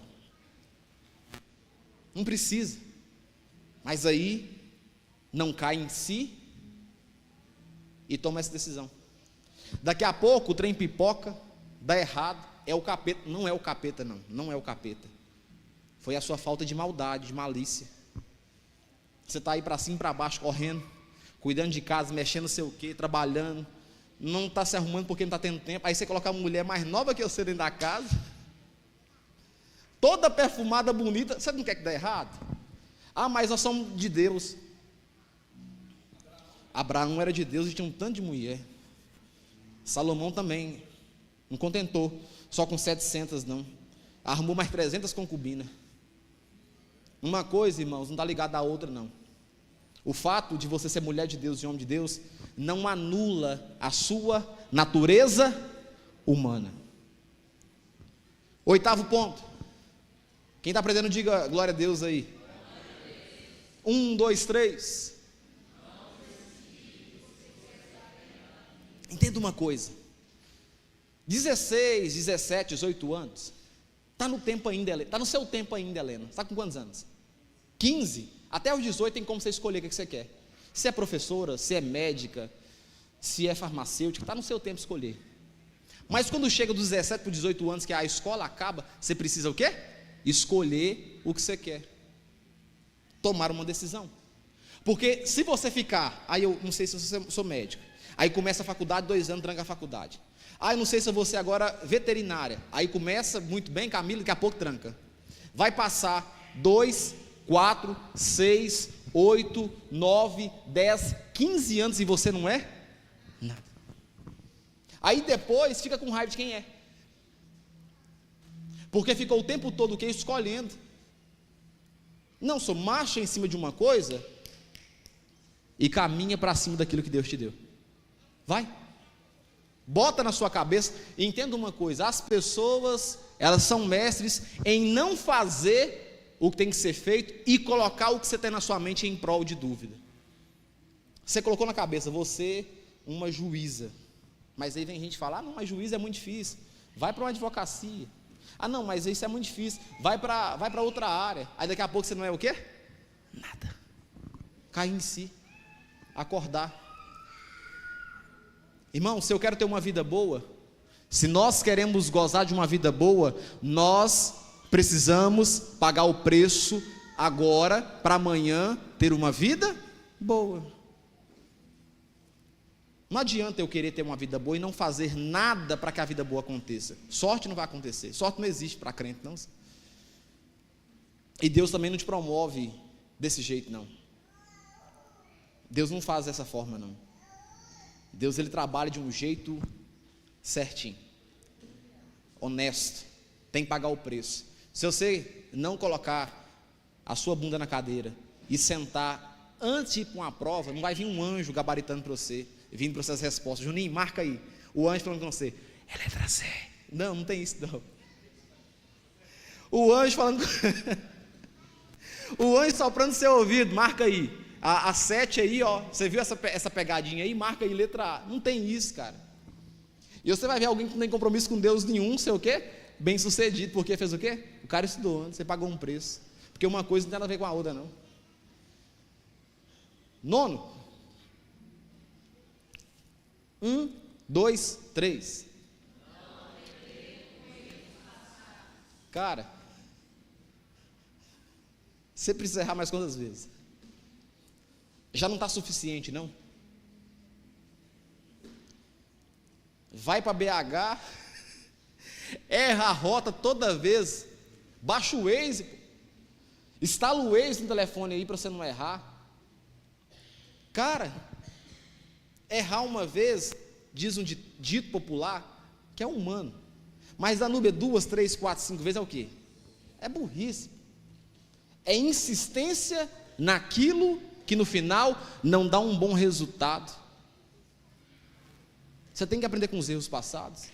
Não precisa. Mas aí não cai em si e toma essa decisão. Daqui a pouco o trem pipoca, dá errado, é o capeta. Não é o capeta, não. Não é o capeta. Foi a sua falta de maldade, de malícia. Você está aí para cima e para baixo, correndo, cuidando de casa, mexendo não sei o quê, trabalhando, não está se arrumando porque não está tendo tempo. Aí você coloca uma mulher mais nova que você dentro da casa, toda perfumada, bonita. Você não quer que dê errado? Ah, mas nós somos de Deus. Abraão era de Deus e tinha um tanto de mulher. Salomão também não contentou só com 700, não. Arrumou mais 300 concubinas. Uma coisa, irmãos, não está ligada à outra, não. O fato de você ser mulher de Deus e homem de Deus não anula a sua natureza humana. 8º ponto. Quem está aprendendo, diga glória a Deus aí. 1, 2, 3. Entenda uma coisa. 16, 17, 18 anos. Está no tempo ainda, Helena. Está no seu tempo ainda, Helena. Está com quantos anos? 15? Até os 18 tem como você escolher o que você quer. Se é professora, se é médica, se é farmacêutica, está no seu tempo escolher. Mas quando chega dos 17 para os 18 anos, que a escola acaba, você precisa o quê? Escolher o que você quer. Tomar uma decisão. Porque se você ficar, aí eu não sei se eu sou médico, aí começa a faculdade, 2 anos, tranca a faculdade. Eu não sei se eu vou ser agora veterinária, aí começa muito bem, Camila, daqui a pouco tranca. Vai passar 2, 4, 6, 8, 9, 10, 15 anos e você não é nada. Aí depois fica com raiva de quem é. Porque ficou o tempo todo o que? Escolhendo. Não, sou marcha em cima de uma coisa e caminha para cima daquilo que Deus te deu. Vai. Bota na sua cabeça e entenda uma coisa: as pessoas, elas são mestres em não fazer o que tem que ser feito e colocar o que você tem na sua mente em prol de dúvida. Você colocou na cabeça, você uma juíza, mas aí vem gente falar, não, mas juíza é muito difícil, vai para uma advocacia. Não, mas isso é muito difícil, vai para outra área. Aí daqui a pouco você não é o quê? Nada. Cair em si, acordar. Irmão, se eu quero ter uma vida boa, se nós queremos gozar de uma vida boa, nós precisamos pagar o preço agora, para amanhã ter uma vida boa. Não adianta eu querer ter uma vida boa e não fazer nada para que a vida boa aconteça. Sorte não vai acontecer, sorte não existe para crente, não. E Deus também não te promove desse jeito, não. Deus não faz dessa forma, não. Deus, ele trabalha de um jeito certinho, honesto, tem que pagar o preço. Se você não colocar a sua bunda na cadeira e sentar antes de ir para uma prova, não vai vir um anjo gabaritando para você, vindo para essas respostas. Juninho, marca aí, o anjo falando com você, é letra C. Não, não tem isso não. O anjo falando o anjo soprando no seu ouvido, marca aí. A 7 aí, ó, você viu essa pegadinha aí? Marca aí, letra A. Não tem isso, cara. E você vai ver alguém que não tem compromisso com Deus nenhum, sei o quê? bem sucedido, porque fez o quê? O cara estudou antes, você pagou um preço, porque uma coisa não tem nada a ver com a outra não. Nono, 1, 2, 3. Cara, você precisa errar mais quantas vezes? Já não está suficiente, não? Vai para BH, erra a rota toda vez, baixa o Waze, instala o Waze no telefone aí para você não errar. Cara, errar uma vez, diz um dito popular, que é humano, mas a número 2, 3, 4, 5 vezes é o quê? É burrice, é insistência naquilo que no final não dá um bom resultado. Você tem que aprender com os erros passados.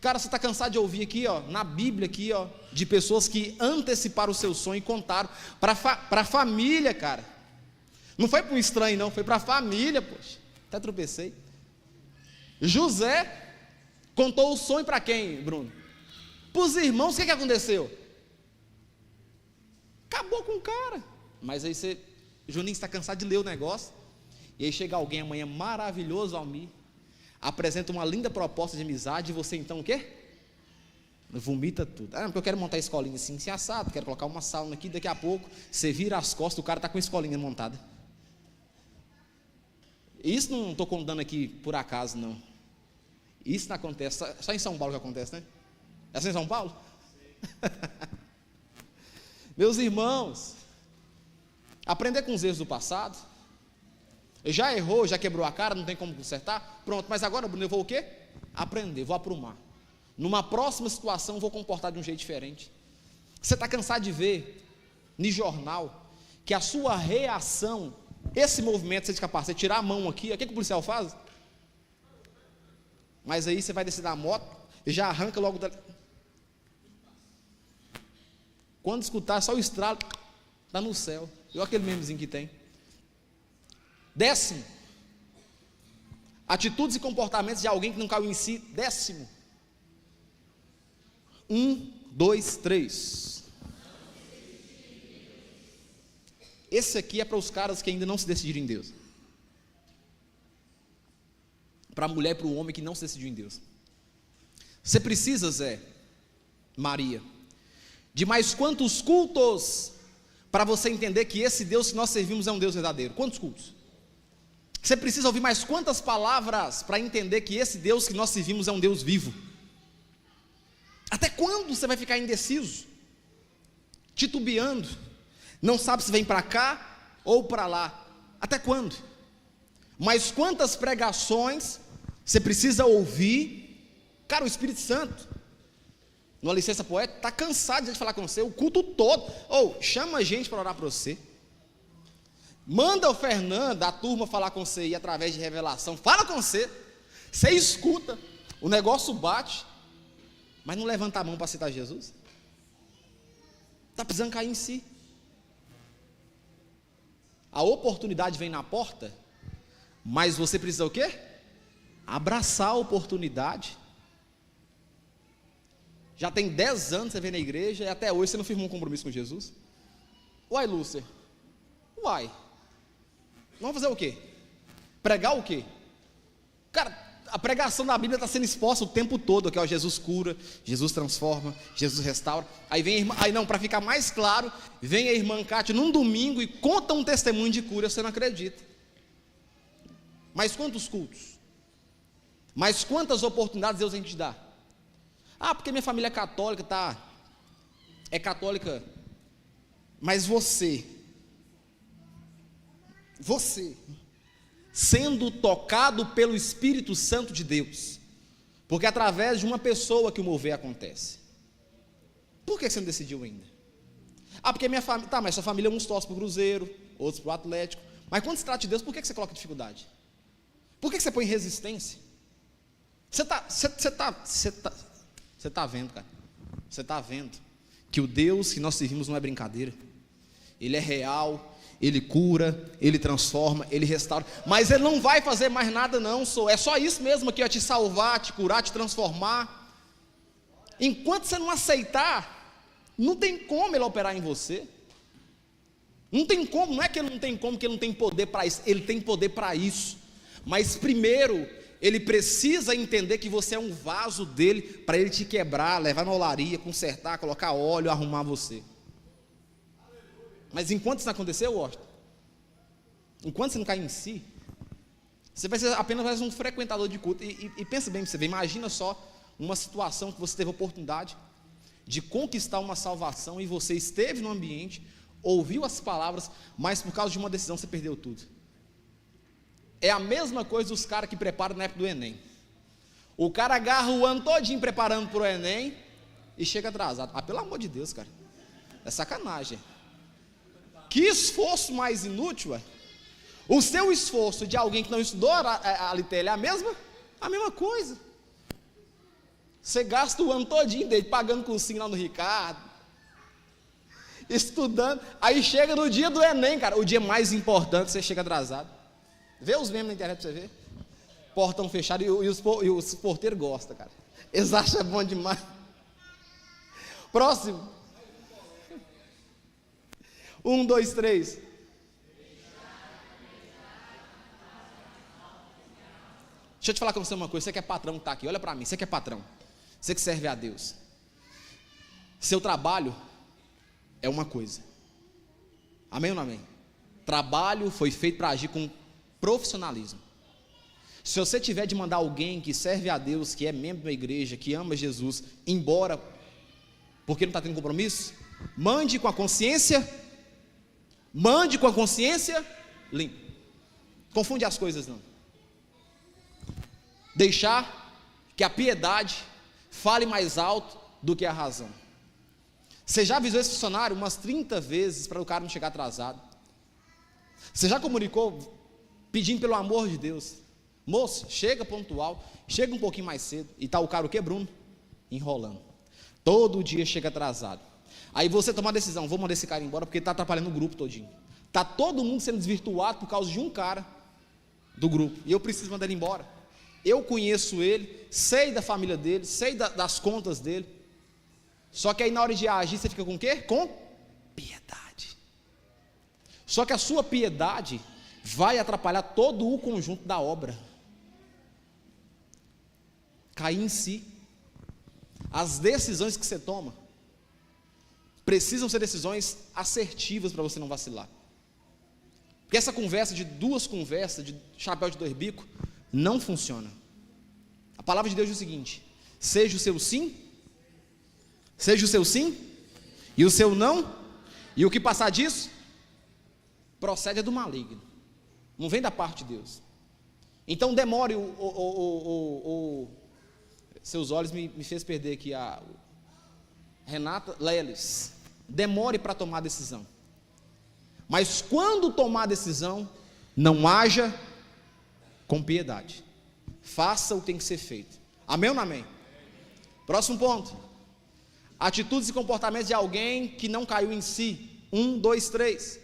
Cara, você está cansado de ouvir aqui, ó, na Bíblia aqui, ó, de pessoas que anteciparam o seu sonho e contaram para a família, cara. Não foi para um estranho não, foi para a família, poxa. Até tropecei. José contou o sonho para quem, Bruno? Para os irmãos. O que aconteceu? Acabou com o cara. Mas aí Juninho está cansado de ler o negócio, e aí chega alguém amanhã maravilhoso, Almir, apresenta uma linda proposta de amizade, e você então o quê? Vomita tudo. Porque eu quero montar a escolinha assim assado, quero colocar uma sauna aqui, daqui a pouco você vira as costas, o cara está com a escolinha montada. Isso não estou contando aqui por acaso, não. Isso não acontece, só em São Paulo que acontece, né? É só em São Paulo? Meus irmãos, aprender com os erros do passado. Já errou, já quebrou a cara, não tem como consertar, pronto, mas agora, Bruno, eu vou o quê? Aprender, vou aprumar. Numa próxima situação eu vou comportar de um jeito diferente. Você está cansado de ver no jornal que a sua reação, esse movimento, você de capacete, tirar a mão aqui, o que o policial faz? Mas aí você vai descer da moto e já arranca logo da... Quando escutar só o estralo, está no céu. Igual aquele memezinho que tem. 10º, atitudes e comportamentos de alguém que não caiu em si. 10º, 1, 2, 3. Esse aqui é para os caras que ainda não se decidiram em Deus. Para a mulher e para o homem que não se decidiu em Deus. Você precisa, Zé, Maria, de mais quantos cultos para você entender que esse Deus que nós servimos é um Deus verdadeiro? Quantos cultos? Você precisa ouvir mais quantas palavras para entender que esse Deus que nós servimos é um Deus vivo? Até quando você vai ficar indeciso, titubeando, não sabe se vem para cá ou para lá? Até quando? Mas quantas pregações você precisa ouvir? Cara, o Espírito Santo, numa licença poética, está cansado de falar com você o culto todo. Chama a gente para orar para você. Manda o Fernando, a turma, falar com você, e através de revelação, fala com você. Você escuta, o negócio bate, mas não levanta a mão para citar Jesus. Está precisando cair em si. A oportunidade vem na porta, mas você precisa o quê? Abraçar a oportunidade. Já tem 10 anos você vem na igreja e até hoje você não firmou um compromisso com Jesus? Uai, Lúcia, vamos fazer o quê? Pregar o quê? Cara, a pregação da Bíblia está sendo exposta o tempo todo, que Jesus cura, Jesus transforma, Jesus restaura. Aí vem a irmã, para ficar mais claro, vem a irmã Cátia num domingo e conta um testemunho de cura, você não acredita. Mas quantos cultos? Mas quantas oportunidades Deus a gente dá? Porque minha família é católica, é católica, mas você, sendo tocado pelo Espírito Santo de Deus, porque através de uma pessoa que o mover acontece. Por que você não decidiu ainda? Porque minha família, mas sua família, uns torcem para o Cruzeiro, outros para o Atlético, mas quando se trata de Deus, por que você coloca dificuldade? Por que você põe resistência? Você está vendo, cara, você está vendo que o Deus que nós servimos não é brincadeira, Ele é real, Ele cura, Ele transforma, Ele restaura, mas Ele não vai fazer mais nada não, é só isso mesmo aqui, te salvar, te curar, te transformar. Enquanto você não aceitar, não tem como ele operar em você. Não tem como, não é que ele não tem como, que ele não tem poder para isso, ele tem poder para isso. Mas primeiro, ele precisa entender que você é um vaso dele, para ele te quebrar, levar na olaria, consertar, colocar óleo, arrumar você. Mas enquanto isso não acontecer, Washington, enquanto você não cair em si, você vai ser apenas um frequentador de culto. E pensa bem, você vê, imagina só uma situação que você teve a oportunidade de conquistar uma salvação e você esteve no ambiente, ouviu as palavras, mas por causa de uma decisão você perdeu tudo. É a mesma coisa dos caras que preparam na época do Enem. O cara agarra o ano todinho preparando para o Enem e chega atrasado. Pelo amor de Deus, cara, é sacanagem. Que esforço mais inútil, ué. O seu esforço de alguém que não estudou a LTL é a mesma coisa. Você gasta o ano todinho dele pagando cursinho lá no Ricardo, estudando, aí chega no dia do Enem, cara, o dia mais importante, você chega atrasado. Vê os memes na internet pra você ver. Portão fechado e os porteiros gostam, cara. Eles acham bom demais. Próximo. 1, 2, 3. Deixa eu te falar com você uma coisa. Você que é patrão que está aqui, olha para mim. Você que é patrão, você que serve a Deus. Seu trabalho é uma coisa. Amém ou não amém? Trabalho foi feito para agir com profissionalismo. Se você tiver de mandar alguém que serve a Deus, que é membro da igreja, que ama Jesus, embora porque não está tendo compromisso, mande com a consciência limpa. Confunde as coisas não. Deixar que a piedade fale mais alto do que a razão. Você já avisou esse funcionário umas 30 vezes para o cara não chegar atrasado? Você já comunicou pedindo pelo amor de Deus: moço, chega pontual, chega um pouquinho mais cedo. E está o cara o quê, Bruno? Enrolando. Todo dia chega atrasado. Aí você toma a decisão: vou mandar esse cara embora porque está atrapalhando o grupo todinho. Está todo mundo sendo desvirtuado por causa de um cara do grupo, e eu preciso mandar ele embora. Eu conheço ele, sei da família dele, sei das contas dele. Só que aí na hora de agir você fica com o quê? Com piedade. Só que a sua piedade vai atrapalhar todo o conjunto da obra. Cair em si. As decisões que você toma precisam ser decisões assertivas para você não vacilar. Porque essa conversa de duas conversas, de chapéu de dois bicos, não funciona. A palavra de Deus diz o seguinte: seja o seu sim, e o seu não, e o que passar disso, procede do maligno, não vem da parte de Deus. Então demore, seus olhos me fez perder aqui a Renata Leles, demore para tomar a decisão, mas quando tomar a decisão, não haja com piedade, faça o que tem que ser feito. Amém ou não amém? Próximo ponto: atitudes e comportamentos de alguém que não caiu em si. 1, 2, 3.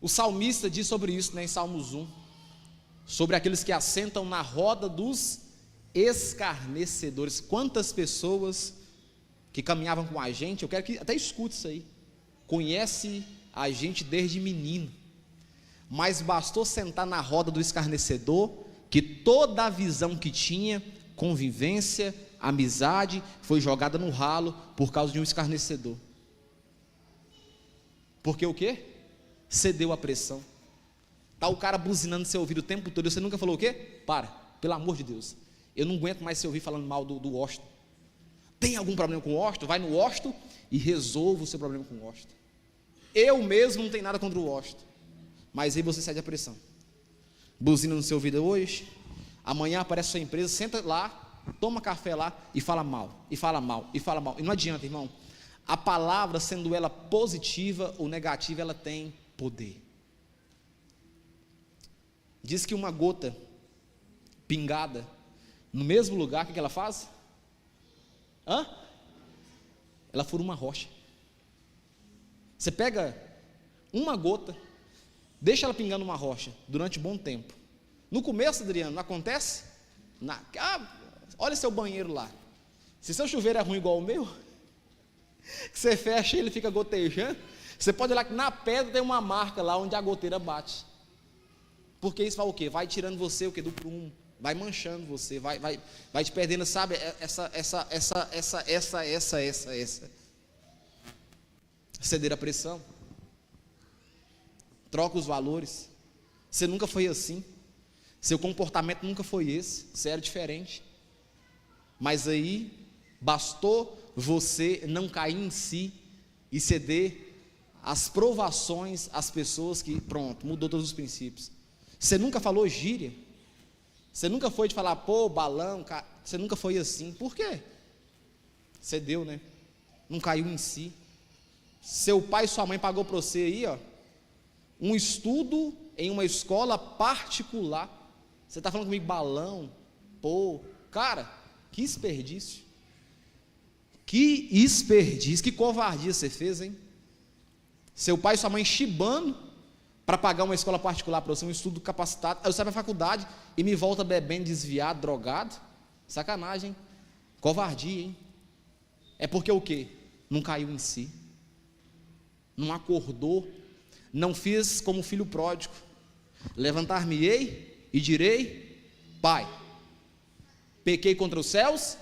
O salmista diz sobre isso, né, em Salmos 1, sobre aqueles que assentam na roda dos escarnecedores. Quantas pessoas que caminhavam com a gente, eu quero que até escute isso aí, conhece a gente desde menino, mas bastou sentar na roda do escarnecedor, que toda a visão que tinha, convivência, amizade, foi jogada no ralo por causa de um escarnecedor. Porque o quê? Cedeu à pressão. Está o cara buzinando no seu ouvido o tempo todo, você nunca falou o quê? Para, pelo amor de Deus, eu não aguento mais se ouvir falando mal do Washington. Tem algum problema com o Washington? Vai no Washington e resolva o seu problema com o Washington. Eu mesmo não tenho nada contra o Washington, mas aí você cede à pressão. Buzina no seu ouvido hoje, amanhã aparece a sua empresa, senta lá, toma café lá e fala mal, e fala mal, e fala mal. E não adianta, irmão. A palavra, sendo ela positiva ou negativa, ela tem poder. Diz que uma gota pingada no mesmo lugar, o que ela faz? Ela fura uma rocha. Você pega uma gota deixa ela pingando uma rocha durante um bom tempo. No começo, Adriano, não acontece? Olha seu banheiro lá. Se seu chuveiro é ruim igual o meu, que você fecha e ele fica gotejando, você pode olhar que na pedra tem uma marca lá onde a goteira bate. Porque isso vai o quê? Vai tirando você o quê? Do prumo. Vai manchando você, vai te perdendo, sabe? Essa. Ceder a pressão. Troca os valores. Você nunca foi assim. Seu comportamento nunca foi esse. Você era diferente. Mas aí, bastou você não cair em si e ceder às provações, às pessoas que, pronto, mudou todos os princípios. Você nunca falou gíria. Você nunca foi de falar, pô, balão, cara. Você nunca foi assim. Por quê? Você deu, né? Não caiu em si. Seu pai e sua mãe pagou para você aí, ó, um estudo em uma escola particular. Você está falando comigo balão, pô, cara, que desperdício. Que desperdício, que covardia você fez, hein? Seu pai e sua mãe chibando para pagar uma escola particular para você, um estudo capacitado. Aí eu saio para a faculdade e me volta bebendo, desviado, drogado. Sacanagem, hein? Covardia, hein? É porque o quê? Não caiu em si. Não acordou. Não fiz como filho pródigo. Levantar-me-ei e direi, Pai, pequei contra os céus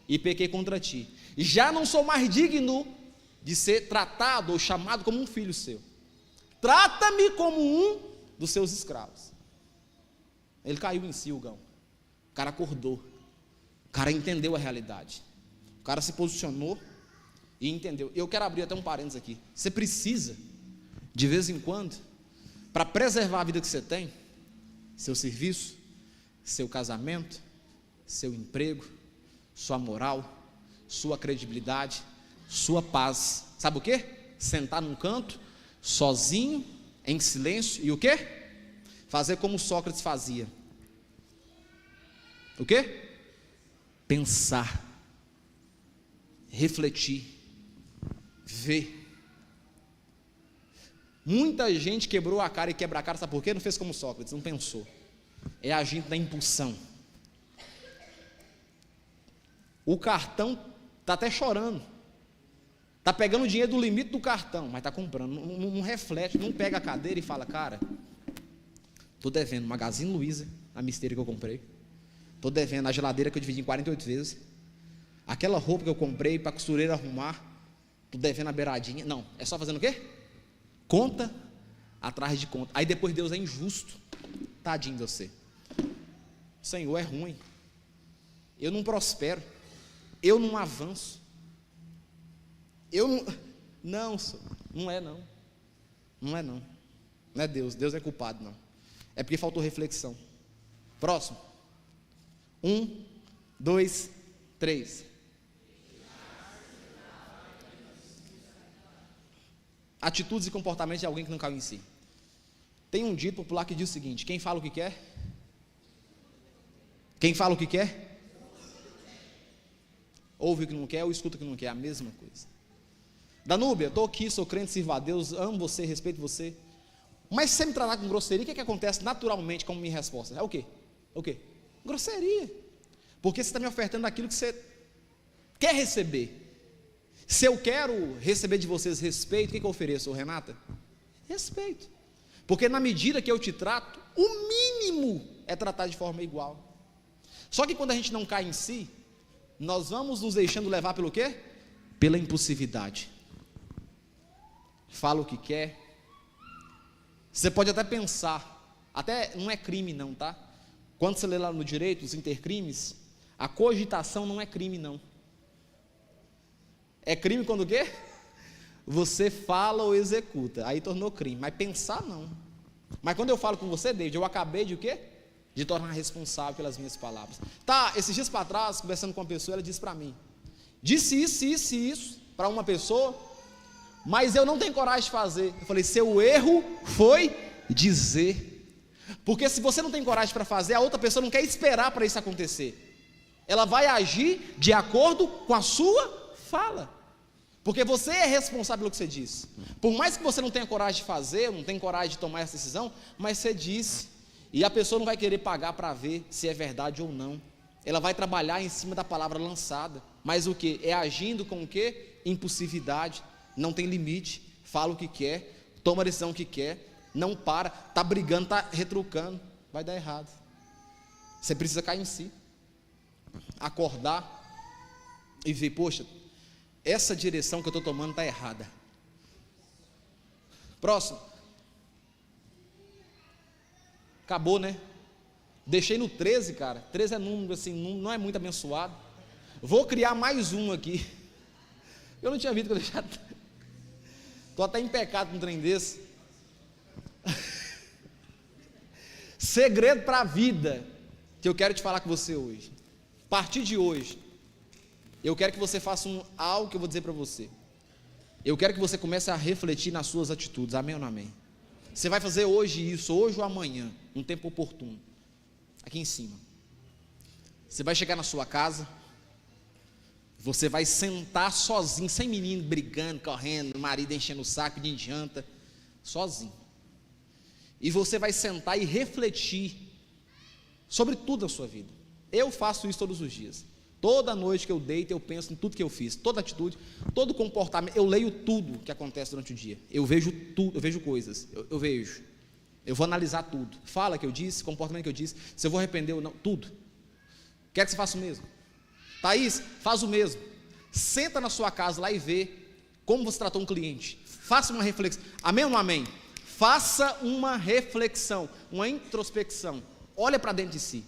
e pequei contra ti. Já não sou mais digno de ser tratado ou chamado como um filho seu. Trata-me como um dos seus escravos. Ele caiu em si, o Gão. O cara acordou. O cara entendeu a realidade. O cara se posicionou e entendeu. Eu quero abrir até um parênteses aqui. Você precisa, de vez em quando, para preservar a vida que você tem, seu serviço, seu casamento, seu emprego, sua moral, sua credibilidade, sua paz. Sabe o quê? Sentar num canto, sozinho, em silêncio, e o quê? Fazer como Sócrates fazia. O quê? Pensar, refletir, ver. Muita gente quebrou a cara e quebra a cara, sabe por quê? Não fez como Sócrates, não pensou. É agindo na impulsão. O cartão está até chorando. Está pegando o dinheiro do limite do cartão, mas está comprando. Não reflete, não pega a cadeira e fala, cara, estou devendo Magazine Luiza, a misteira que eu comprei. Estou devendo a geladeira que eu dividi em 48 vezes. Aquela roupa que eu comprei para a costureira arrumar. Estou devendo a beiradinha. Não, é só fazendo o quê? Conta atrás de conta. Aí depois Deus é injusto. Tadinho de você. O Senhor é ruim. Eu não prospero. Eu não avanço. Eu não... Não, não é não. Não é não. Não é Deus. Deus é culpado não. É porque faltou reflexão. Próximo. 1, 2, 3. Atitudes e comportamentos de alguém que não caiu em si. Tem um dito popular que diz o seguinte: quem fala o que quer? Quem fala o que quer? Ouve o que não quer ou escuta o que não quer, é a mesma coisa. Danúbia, estou aqui, sou crente, sirvo a Deus, amo você, respeito você. Mas se você me tratar com grosseria, o que acontece naturalmente como minha resposta? É o quê? É o quê? Grosseria. Porque você está me ofertando aquilo que você quer receber. Se eu quero receber de vocês respeito, o que eu ofereço, Renata? Respeito. Porque na medida que eu te trato, o mínimo é tratar de forma igual. Só que quando a gente não cai em si, nós vamos nos deixando levar pelo quê? Pela impulsividade. Fala o que quer. Você pode até pensar, até não é crime não, tá? Quando você lê lá no direito, os intercrimes, a cogitação não é crime não. É crime quando o quê? Você fala ou executa, aí tornou crime, mas pensar não. Mas quando eu falo com você, David, eu acabei de o quê? De tornar responsável pelas minhas palavras. Tá, esses dias para trás, conversando com uma pessoa, ela disse para mim, disse isso para uma pessoa, mas eu não tenho coragem de fazer. Eu falei, seu erro foi dizer. Porque se você não tem coragem para fazer, a outra pessoa não quer esperar para isso acontecer. Ela vai agir de acordo com a sua fala. Porque você é responsável pelo que você disse. Por mais que você não tenha coragem de fazer, não tenha coragem de tomar essa decisão, mas você disse. E a pessoa não vai querer pagar para ver se é verdade ou não. Ela vai trabalhar em cima da palavra lançada. Mas o que? É agindo com o que? Impulsividade. Não tem limite. Fala o que quer. Toma a decisão que quer. Não para. Está brigando, está retrucando. Vai dar errado. Você precisa cair em si. Acordar. E ver, poxa, essa direção que eu estou tomando está errada. Próximo. Acabou, né? Deixei no 13, cara. 13 é número assim, não é muito abençoado. Vou criar mais um aqui. Eu não tinha visto que eu deixava. Estou até em pecado com um trem desse. Segredo para a vida que eu quero te falar com você hoje. A partir de hoje, eu quero que você faça algo que eu vou dizer para você. Eu quero que você comece a refletir nas suas atitudes. Amém ou não amém? Você vai fazer hoje isso, hoje ou amanhã, num tempo oportuno. Aqui em cima. Você vai chegar na sua casa. Você vai sentar sozinho, sem menino brigando, correndo, marido enchendo o saco, pedindo janta. Sozinho. E você vai sentar e refletir sobre tudo na sua vida. Eu faço isso todos os dias. Toda noite que eu deito, eu penso em tudo que eu fiz, toda atitude, todo comportamento. Eu leio tudo que acontece durante o dia. Eu vejo tudo, eu vejo coisas. Eu vejo. Eu vou analisar tudo. Fala que eu disse, comportamento que eu disse, se eu vou arrepender ou não, tudo. Quero que você faça o mesmo. Thaís, faz o mesmo. Senta na sua casa lá e vê como você tratou um cliente. Faça uma reflexão. Amém ou não amém? Faça uma reflexão, uma introspecção. Olha para dentro de si.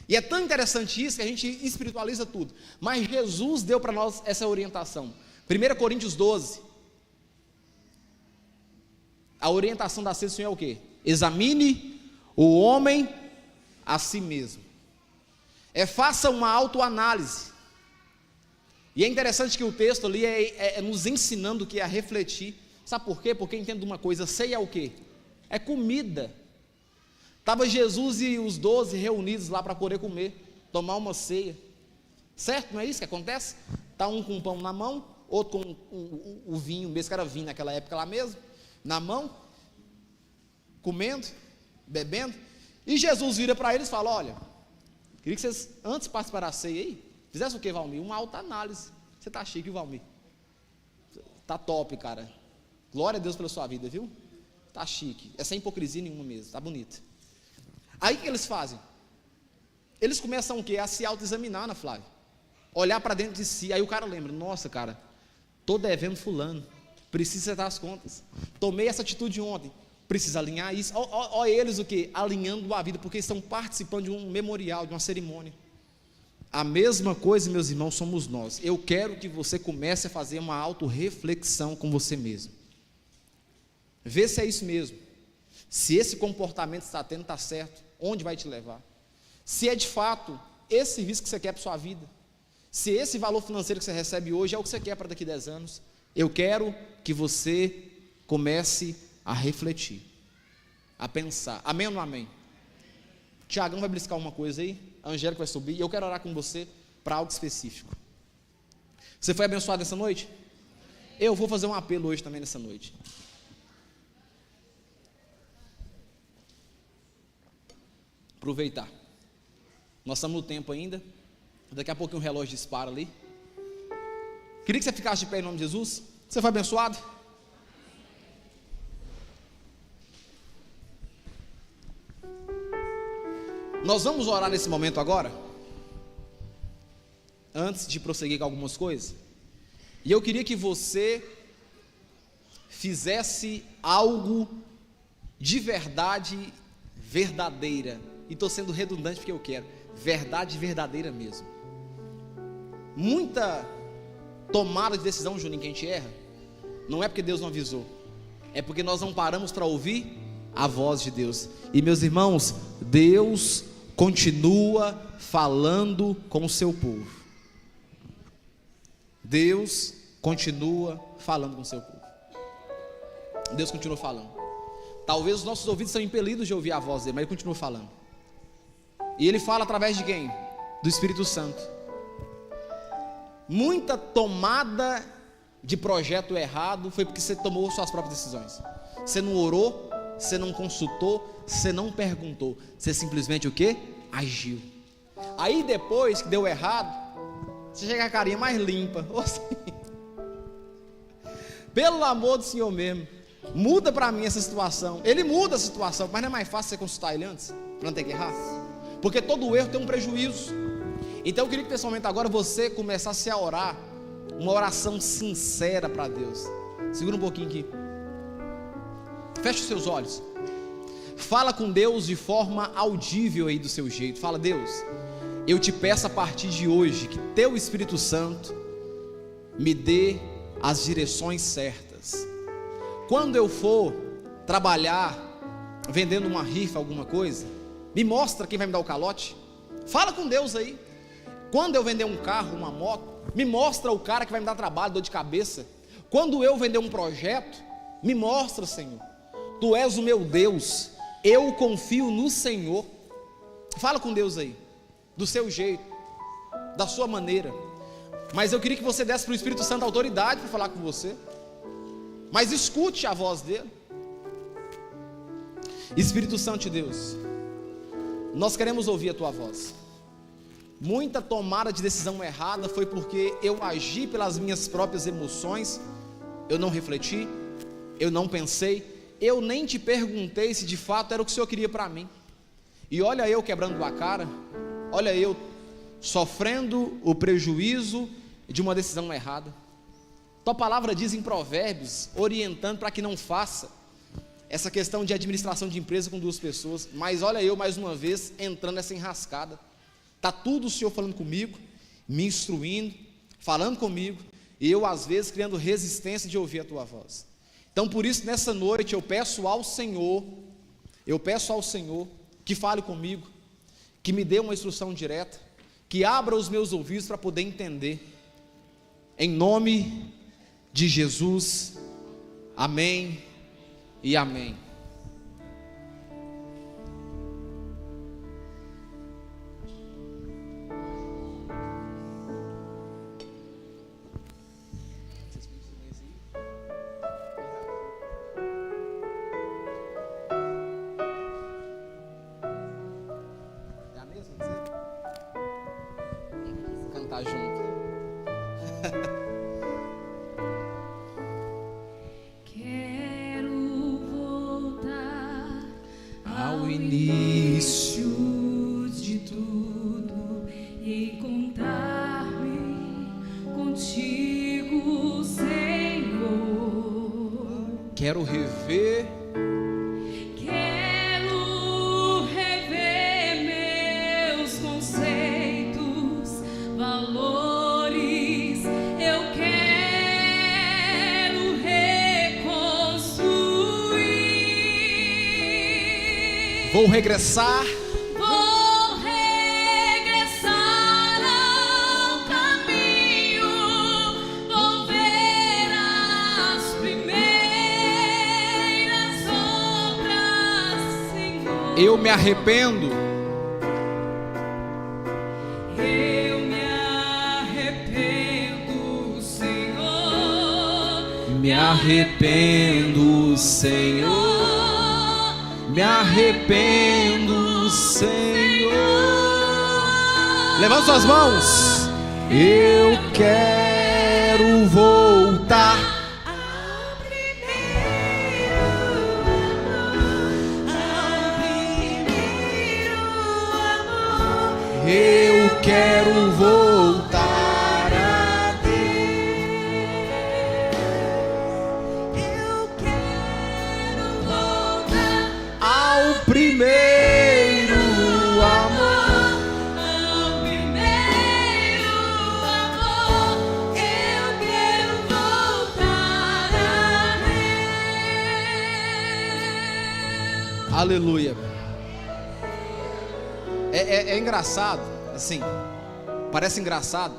E é tão interessante isso que a gente espiritualiza tudo. Mas Jesus deu para nós essa orientação. 1 Coríntios 12. A orientação da ceia do Senhor é o quê? Examine o homem a si mesmo. Faça uma autoanálise. E é interessante que o texto ali é nos ensinando o que é a refletir. Sabe por quê? Porque entendo uma coisa, ceia é o quê? É comida. Estava Jesus e os 12 reunidos lá para poder comer, tomar uma ceia. Certo? Não é isso que acontece? Está um com o pão na mão, outro com o vinho, mesmo que era vinho naquela época lá mesmo, na mão, comendo, bebendo. E Jesus vira para eles e fala: olha, queria que vocês, antes de participar da ceia aí, fizessem o que, Valmir? Uma autoanálise. Você está chique, Valmir? Está top, cara. Glória a Deus pela sua vida, viu? Está chique. É sem hipocrisia nenhuma mesmo, está bonito. Aí o que eles fazem? Eles começam o quê? A se autoexaminar, Ana Flávia. Olhar para dentro de si. Aí o cara lembra: nossa, cara, estou devendo fulano, preciso acertar as contas. Tomei essa atitude ontem, precisa alinhar isso. Olha eles o quê? Alinhando a vida, porque estão participando de um memorial, de uma cerimônia. A mesma coisa, meus irmãos, somos nós. Eu quero que você comece a fazer uma autorreflexão com você mesmo. Vê se é isso mesmo. Se esse comportamento que você está tendo está certo, onde vai te levar? Se é de fato esse serviço que você quer para a sua vida, se esse valor financeiro que você recebe hoje é o que você quer para daqui a 10 anos, eu quero que você comece a refletir, a pensar. Amém ou não amém? Tiagão vai bliscar uma coisa aí, a Angélica vai subir, e eu quero orar com você para algo específico. Você foi abençoado essa noite? Eu vou fazer um apelo hoje também nessa noite. Aproveitar. Nós estamos no tempo ainda. Daqui a pouquinho o relógio dispara ali. Queria que você ficasse de pé em nome de Jesus. Você foi abençoado? Nós vamos orar nesse momento agora. Antes de prosseguir com algumas coisas. E eu queria que você fizesse algo de verdade verdadeira. E estou sendo redundante porque eu quero. Verdade verdadeira mesmo. Muita tomada de decisão, Juninho, que a gente erra, não é porque Deus não avisou, é porque nós não paramos para ouvir a voz de Deus. E meus irmãos, Deus continua falando com o seu povo. Deus continua falando com o seu povo. Deus continua falando. Talvez os nossos ouvidos são impelidos de ouvir a voz dele, mas ele continua falando. E ele fala através de quem? Do Espírito Santo. Muita tomada de projeto errado, foi porque você tomou suas próprias decisões. Você não orou, você não consultou, você não perguntou, você simplesmente o quê? Agiu. Aí depois que deu errado, você chega com a carinha mais limpa. Pelo amor do Senhor mesmo, muda para mim essa situação. Ele muda a situação, mas não é mais fácil você consultar ele antes, para não ter que errar? Porque todo erro tem um prejuízo. Então eu queria que nesse momento agora você começasse a orar uma oração sincera para Deus. Segura um pouquinho aqui. Feche os seus olhos. Fala com Deus de forma audível aí do seu jeito. Fala: Deus, eu te peço a partir de hoje que teu Espírito Santo me dê as direções certas. Quando eu for trabalhar vendendo uma rifa, alguma coisa, me mostra quem vai me dar o calote. Fala com Deus aí. Quando eu vender um carro, uma moto, me mostra o cara que vai me dar trabalho, dor de cabeça. Quando eu vender um projeto, me mostra, Senhor. Tu és o meu Deus, eu confio no Senhor. Fala com Deus aí, do seu jeito, da sua maneira. Mas eu queria que você desse para o Espírito Santo autoridade para falar com você. Mas escute a voz dele. Espírito Santo de Deus, nós queremos ouvir a tua voz. Muita tomada de decisão errada foi porque eu agi pelas minhas próprias emoções. Eu não refleti, eu não pensei, eu nem te perguntei se de fato era o que o Senhor queria para mim. E olha eu quebrando a cara, olha eu sofrendo o prejuízo de uma decisão errada. Tua palavra diz em Provérbios, orientando para que não faça essa questão de administração de empresa com duas pessoas. Mas olha eu mais uma vez entrando nessa enrascada. Está tudo o Senhor falando comigo, me instruindo, falando comigo, e eu às vezes criando resistência de ouvir a tua voz. Então por isso nessa noite eu peço ao Senhor que fale comigo, que me dê uma instrução direta, que abra os meus ouvidos para poder entender. Em nome de Jesus, amém e amém. Cantar junto. Quero voltar Ao início de tudo e encontrar-me contigo, Senhor. quero rever Meus conceitos, valores, eu quero reconstruir. Vou regressar Vou regressar ao caminho, vou ver as primeiras obras, Senhor. eu me arrependo Eu me arrependo, Senhor. me arrependo, Senhor, me arrependo, Senhor. Levanta suas mãos. Eu quero voltar Ao primeiro amor. eu quero voltar a Deus. Eu quero voltar Ao primeiro amor. ao primeiro amor. Eu quero voltar a Deus. Aleluia. É engraçado, assim, parece engraçado,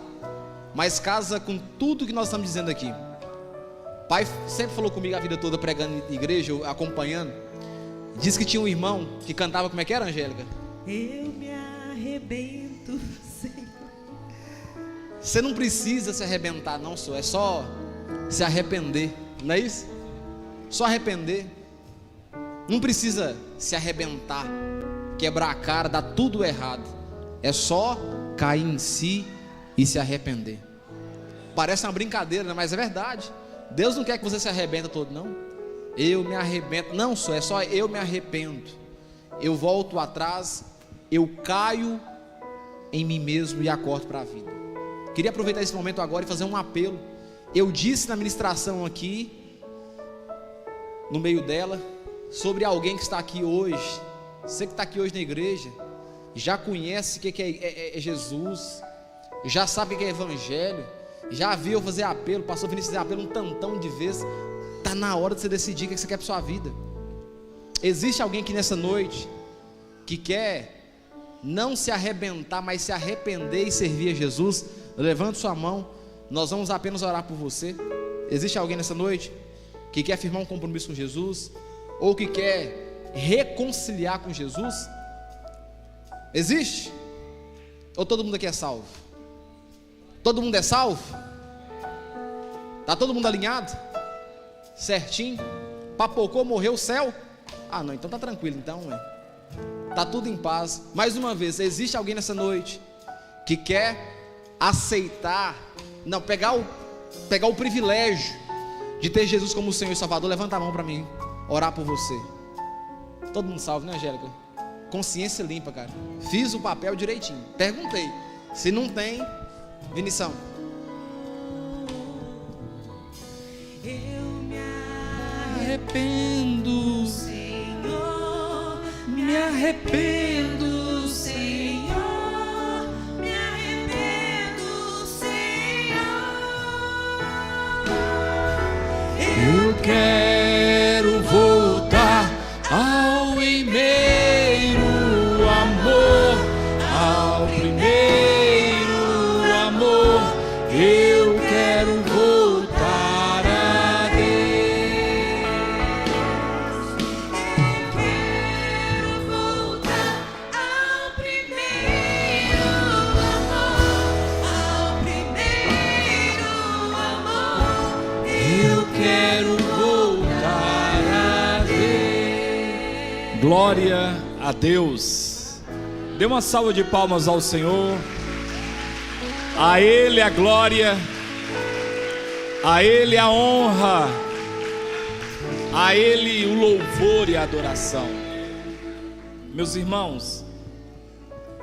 mas casa com tudo que nós estamos dizendo aqui. Pai sempre falou comigo a vida toda pregando em igreja, eu acompanhando. Diz que tinha um irmão que cantava, como é que era, Angélica? Eu me arrebento, Senhor. Você não precisa se arrebentar, não, senhor. É só se arrepender, não é isso? Só arrepender. Não precisa se arrebentar, quebrar a cara, dar tudo errado. É só cair em si e se arrepender. Parece uma brincadeira, né? Mas é verdade. Deus não quer que você se arrebenta todo, não. Eu me arrebento, não só, é só eu me arrependo. Eu volto atrás, eu caio em mim mesmo e acordo para a vida. Queria aproveitar esse momento agora e fazer um apelo. Eu disse na ministração aqui, no meio dela, sobre alguém que está aqui hoje. Você que está aqui hoje na igreja, já conhece o que é Jesus, já sabe o que é evangelho, já viu eu fazer apelo, pastor Vinícius fazer apelo um tantão de vezes. Está na hora de você decidir o que você quer para sua vida. Existe alguém aqui nessa noite que quer não se arrebentar, mas se arrepender e servir a Jesus? Levante sua mão, nós vamos apenas orar por você. Existe alguém nessa noite que quer firmar um compromisso com Jesus, ou que quer reconciliar com Jesus? Existe? Ou todo mundo aqui é salvo? Todo mundo é salvo? Está todo mundo alinhado? Certinho? Papocou, morreu o céu? Ah não, então tá tranquilo, então tá tudo em paz. Mais uma vez, existe alguém nessa noite que quer aceitar, não, pegar o privilégio de ter Jesus como o Senhor e Salvador? Levanta a mão para mim, orar por você. Todo mundo salvo, né, Angélica? Consciência limpa, cara. Fiz o papel direitinho. Perguntei. Se não tem, Vinição. Eu me Arrependo, Senhor, me arrependo, Senhor, me arrependo, Senhor. Eu quero voltar ao primeiro amor, ao primeiro amor. Eu quero voltar a Deus. Quero voltar ao primeiro amor. Eu quero voltar a Deus. Glória a Deus. Dê uma salva de palmas ao Senhor. A Ele a glória, a Ele a honra, a Ele o louvor e a adoração. Meus irmãos,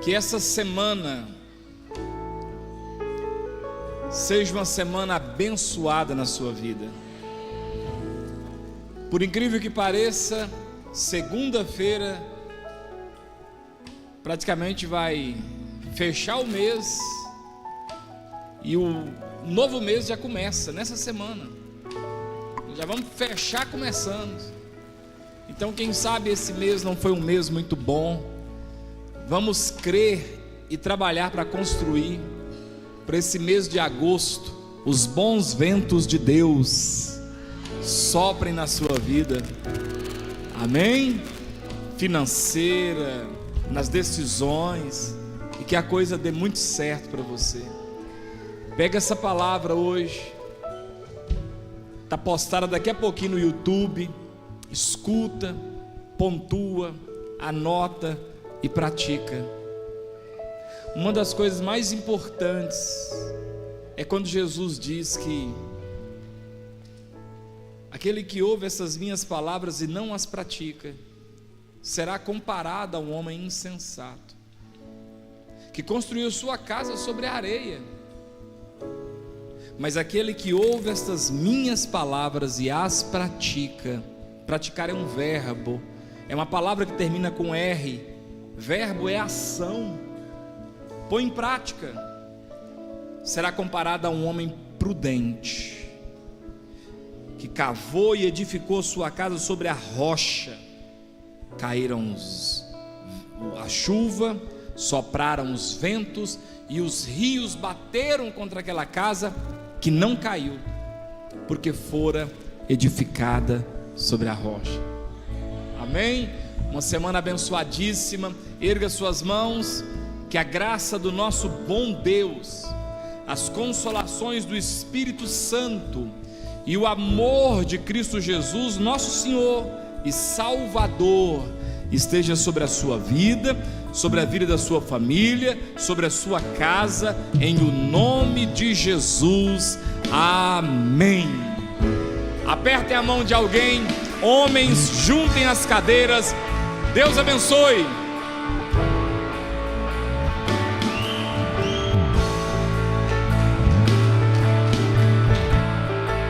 que essa semana seja uma semana abençoada na sua vida. Por incrível que pareça, segunda-feira praticamente vai fechar o mês e o novo mês já começa nessa semana. Já vamos fechar começando. Então, quem sabe esse mês não foi um mês muito bom. Vamos crer e trabalhar para construir para esse mês de agosto os bons ventos de Deus soprem na sua vida. Amém? Financeira, nas decisões, e que a coisa dê muito certo para você. Pega essa palavra hoje, está postada daqui a pouquinho no YouTube. Escuta, pontua, anota e pratica. Uma das coisas mais importantes é quando Jesus diz que aquele que ouve essas minhas palavras e não as pratica será comparado a um homem insensato que construiu sua casa sobre a areia. Mas aquele que ouve estas minhas palavras e as pratica, praticar é um verbo, é uma palavra que termina com R. Verbo é ação. Põe em prática. Será comparado a um homem prudente que cavou e edificou sua casa sobre a rocha. Caíram a chuva, sopraram os ventos e os rios bateram contra aquela casa, que não caiu, porque fora edificada sobre a rocha. Amém? Uma semana abençoadíssima. Erga suas mãos, que a graça do nosso bom Deus, as consolações do Espírito Santo e o amor de Cristo Jesus, nosso Senhor e Salvador, esteja sobre a sua vida, sobre a vida da sua família, sobre a sua casa, em o nome de Jesus. Amém. Apertem a mão de alguém, homens, juntem as cadeiras. Deus abençoe.